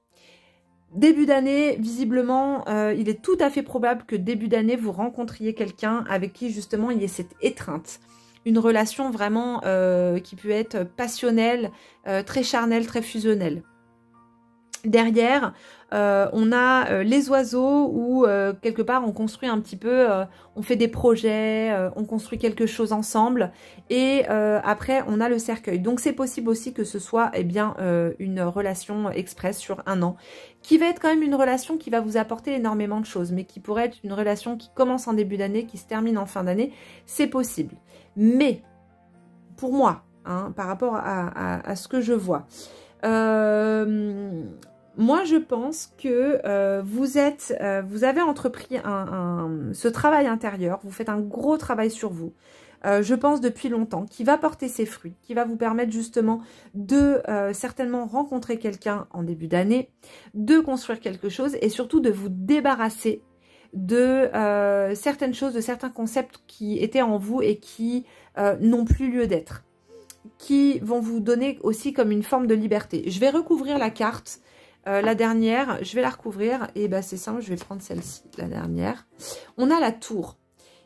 Début d'année, visiblement, il est tout à fait probable que début d'année, vous rencontriez quelqu'un avec qui justement il y ait cette étreinte. une relation vraiment qui peut être passionnelle, très charnelle, très fusionnelle. Derrière, on a les oiseaux où quelque part on construit un petit peu, on fait des projets, on construit quelque chose ensemble et après on a le cercueil. Donc c'est possible aussi que ce soit eh bien, une relation express sur 1 an qui va être quand même une relation qui va vous apporter énormément de choses, mais qui pourrait être une relation qui commence en début d'année, qui se termine en fin d'année, c'est possible. Mais pour moi, hein, par rapport à ce que je vois, moi, je pense que vous avez entrepris ce travail intérieur, vous faites un gros travail sur vous, je pense depuis longtemps, qui va porter ses fruits, qui va vous permettre justement de certainement rencontrer quelqu'un en début d'année, de construire quelque chose et surtout de vous débarrasser de certaines choses, de certains concepts qui étaient en vous et qui n'ont plus lieu d'être, qui vont vous donner aussi comme une forme de liberté. Je vais recouvrir la carte. La dernière, je vais la recouvrir et bah c'est simple, je vais prendre celle-ci, la dernière. On a la tour.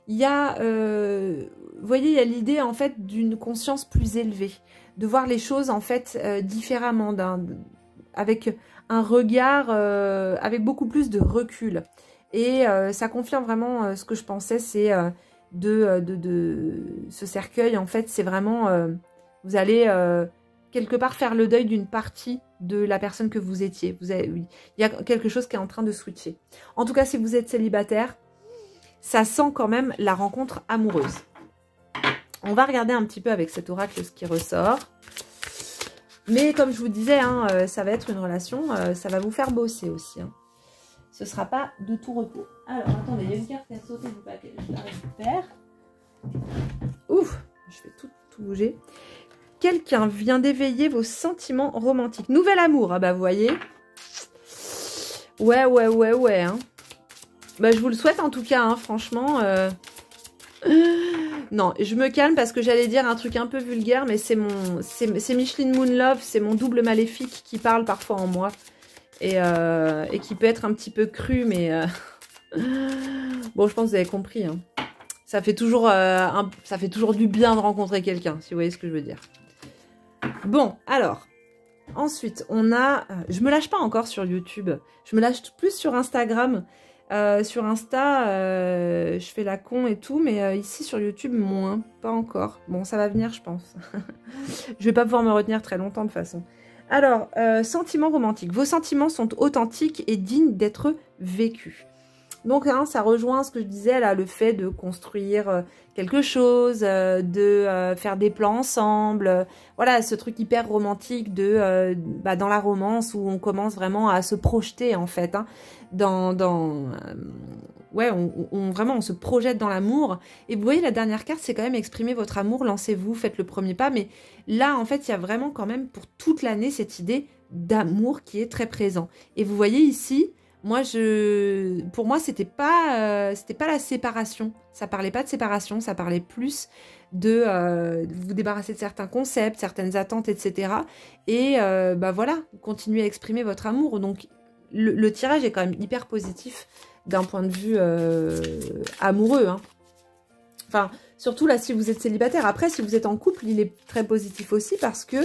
Il y a, vous voyez, il y a l'idée en fait d'une conscience plus élevée, de voir les choses en fait différemment, avec un regard, avec beaucoup plus de recul. Et ça confirme vraiment ce que je pensais, c'est de ce cercueil en fait, c'est vraiment, vous allez quelque part faire le deuil d'une partie de la personne que vous étiez. Il y a quelque chose qui est en train de switcher. En tout cas, si vous êtes célibataire, ça sent quand même la rencontre amoureuse. On va regarder un petit peu avec cet oracle ce qui ressort. Mais comme je vous disais, hein, ça va être une relation, ça va vous faire bosser aussi. Hein. Ce ne sera pas de tout repos. Alors, attendez, il y a une carte qui a sauté du paquet. Je la récupère. Ouf, je vais tout bouger. Quelqu'un vient d'éveiller vos sentiments romantiques. Nouvel amour, ah bah vous voyez. Ouais. Hein. Bah je vous le souhaite en tout cas, hein, franchement. Non, je me calme parce que j'allais dire un truc un peu vulgaire, mais c'est Micheline Moonlove, c'est mon double maléfique qui parle parfois en moi. Et qui peut être un petit peu cru, mais... Bon, je pense que vous avez compris. Hein. Ça fait toujours du bien de rencontrer quelqu'un, si vous voyez ce que je veux dire. Bon, alors, ensuite, on a... je me lâche pas encore sur YouTube. Je me lâche plus sur Instagram. Sur Insta, je fais la con et tout, mais ici, sur YouTube, moins. Pas encore. Bon, ça va venir, je pense. Je vais pas pouvoir me retenir très longtemps, de toute façon. Alors, sentiments romantiques. Vos sentiments sont authentiques et dignes d'être vécus. Donc, hein, ça rejoint ce que je disais, là, le fait de construire quelque chose, de faire des plans ensemble. Voilà, ce truc hyper romantique dans la romance où on commence vraiment à se projeter, en fait. Hein, ouais, vraiment, on se projette dans l'amour. Et vous voyez, la dernière carte, c'est quand même exprimer votre amour, lancez-vous, faites le premier pas. Mais là, en fait, il y a vraiment quand même pour toute l'année cette idée d'amour qui est très présent. Et vous voyez ici... Moi, pour moi, c'était pas la séparation. Ça parlait pas de séparation, ça parlait plus de vous débarrasser de certains concepts, certaines attentes, etc. Et bah voilà, continuer à exprimer votre amour. Donc, le tirage est quand même hyper positif d'un point de vue amoureux. Hein. Enfin, surtout là, si vous êtes célibataire. Après, si vous êtes en couple, il est très positif aussi parce que...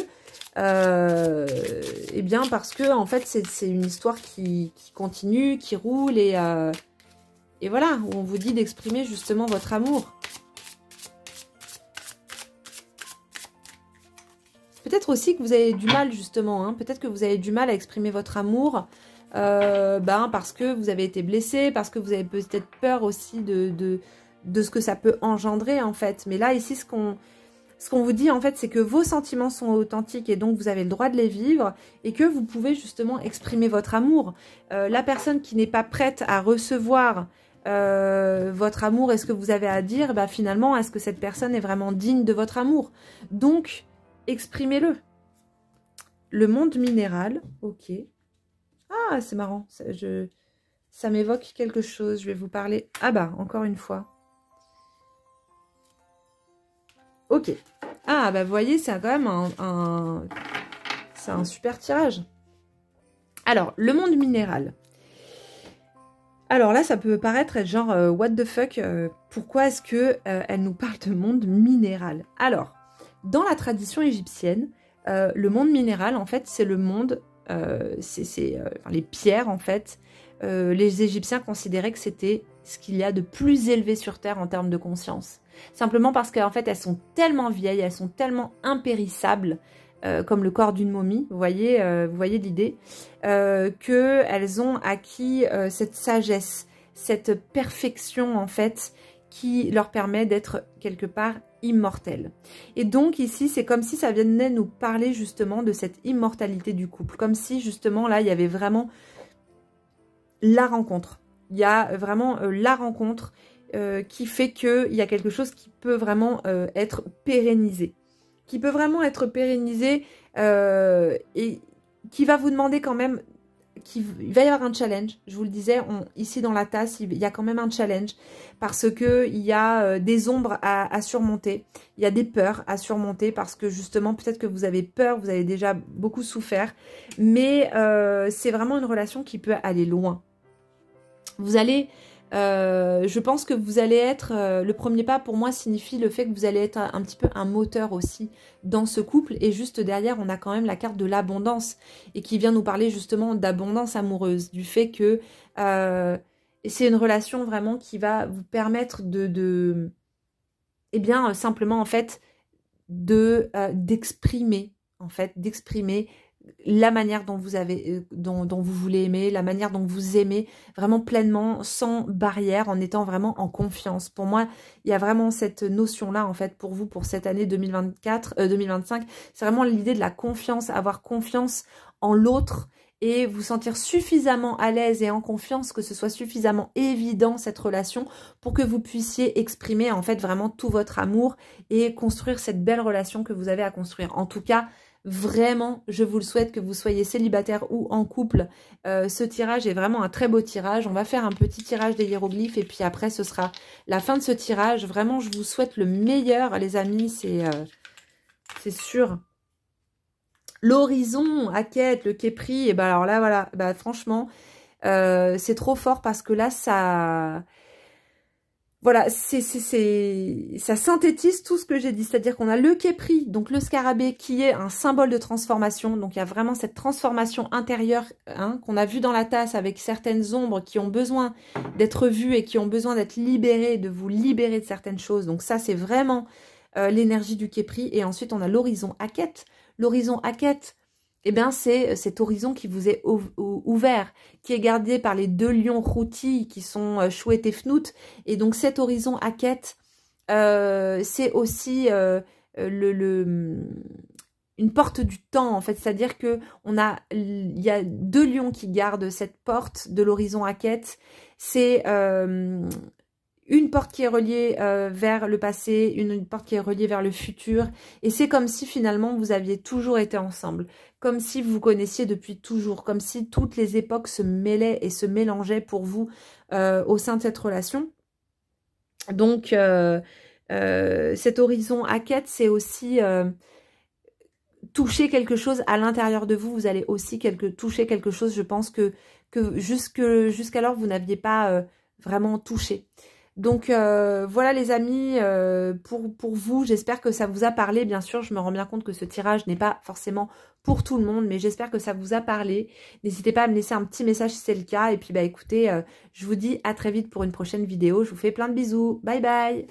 eh bien parce que en fait c'est une histoire qui continue, qui roule et voilà, où on vous dit d'exprimer justement votre amour. Peut-être aussi que vous avez du mal justement, hein, peut-être que vous avez du mal à exprimer votre amour parce que vous avez été blessé, parce que vous avez peut-être peur aussi de ce que ça peut engendrer en fait. Mais là ici ce qu'on vous dit en fait, c'est que vos sentiments sont authentiques et donc vous avez le droit de les vivre et que vous pouvez justement exprimer votre amour. La personne qui n'est pas prête à recevoir votre amour et ce que vous avez à dire, bah, finalement, est-ce que cette personne est vraiment digne de votre amour? Donc, exprimez-le. Le monde minéral, ok. Ah, c'est marrant, ça m'évoque quelque chose. Je vais vous parler... Ah bah, encore une fois. Ok. Ah, bah vous voyez, c'est quand même c'est un super tirage. Alors, le monde minéral. Alors là, ça peut paraître être genre what the fuck, pourquoi est-ce que elle nous parle de monde minéral? Alors, dans la tradition égyptienne, le monde minéral, en fait, c'est le monde, enfin, les pierres, en fait. Les Égyptiens considéraient que c'était ce qu'il y a de plus élevé sur Terre en termes de conscience. Simplement parce qu'en fait, elles sont tellement vieilles, elles sont tellement impérissables, comme le corps d'une momie, vous voyez l'idée, qu'elles ont acquis cette sagesse, cette perfection en fait, qui leur permet d'être quelque part immortelles. Et donc ici, c'est comme si ça venait nous parler justement de cette immortalité du couple, comme si justement là, il y avait vraiment la rencontre. Il y a vraiment la rencontre qui fait qu'il y a quelque chose qui peut vraiment être pérennisé. Qui peut vraiment être pérennisé et qui va vous demander quand même, il va y avoir un challenge. Je vous le disais, ici dans la tasse, il y a quand même un challenge parce qu'il y a des ombres à surmonter. Il y a des peurs à surmonter parce que justement, peut-être que vous avez peur, vous avez déjà beaucoup souffert. Mais c'est vraiment une relation qui peut aller loin. Vous allez... je pense que vous allez être, le premier pas pour moi signifie le fait que vous allez être un petit peu un moteur aussi dans ce couple, et juste derrière on a quand même la carte de l'abondance et qui vient nous parler justement d'abondance amoureuse, du fait que c'est une relation vraiment qui va vous permettre eh bien simplement en fait d'exprimer la manière dont vous avez, dont vous voulez aimer, la manière dont vous aimez vraiment pleinement, sans barrière, en étant vraiment en confiance. Pour moi, il y a vraiment cette notion-là, en fait, pour vous, pour cette année 2025. C'est vraiment l'idée de la confiance, avoir confiance en l'autre et vous sentir suffisamment à l'aise et en confiance, que ce soit suffisamment évident, cette relation, pour que vous puissiez exprimer, en fait, vraiment tout votre amour et construire cette belle relation que vous avez à construire. En tout cas, vraiment, je vous le souhaite, que vous soyez célibataire ou en couple. Ce tirage est vraiment un très beau tirage. On va faire un petit tirage des hiéroglyphes et puis après, ce sera la fin de ce tirage. Vraiment, je vous souhaite le meilleur, les amis, c'est sûr. L'horizon, Hackett, le Képri, et ben alors là, voilà, bah, franchement, c'est trop fort parce que là, ça... Voilà, ça synthétise tout ce que j'ai dit, c'est-à-dire qu'on a le Képri, donc le scarabée, qui est un symbole de transformation, donc il y a vraiment cette transformation intérieure qu'on a vue dans la tasse avec certaines ombres qui ont besoin d'être vues et qui ont besoin d'être libérées, de vous libérer de certaines choses, donc ça c'est vraiment l'énergie du Képri. Et ensuite on a l'horizon Hackett. L'horizon Hackett, eh bien, c'est cet horizon qui vous est ouvert, qui est gardé par les deux lions routis qui sont Chouette et Fnout. Et donc, cet horizon Hackett, c'est aussi une porte du temps, en fait. C'est-à-dire que il y a deux lions qui gardent cette porte de l'horizon Hackett. C'est une porte qui est reliée vers le passé, une porte qui est reliée vers le futur. Et c'est comme si finalement vous aviez toujours été ensemble. Comme si vous vous connaissiez depuis toujours. Comme si toutes les époques se mêlaient et se mélangeaient pour vous au sein de cette relation. Donc cet horizon Hackett, c'est aussi toucher quelque chose à l'intérieur de vous. Vous allez aussi toucher quelque chose, je pense, que jusqu'alors vous n'aviez pas vraiment touché. Donc voilà les amis, pour vous, j'espère que ça vous a parlé. Bien sûr, je me rends bien compte que ce tirage n'est pas forcément pour tout le monde, mais j'espère que ça vous a parlé. N'hésitez pas à me laisser un petit message si c'est le cas. Et puis bah écoutez, je vous dis à très vite pour une prochaine vidéo. Je vous fais plein de bisous. Bye bye.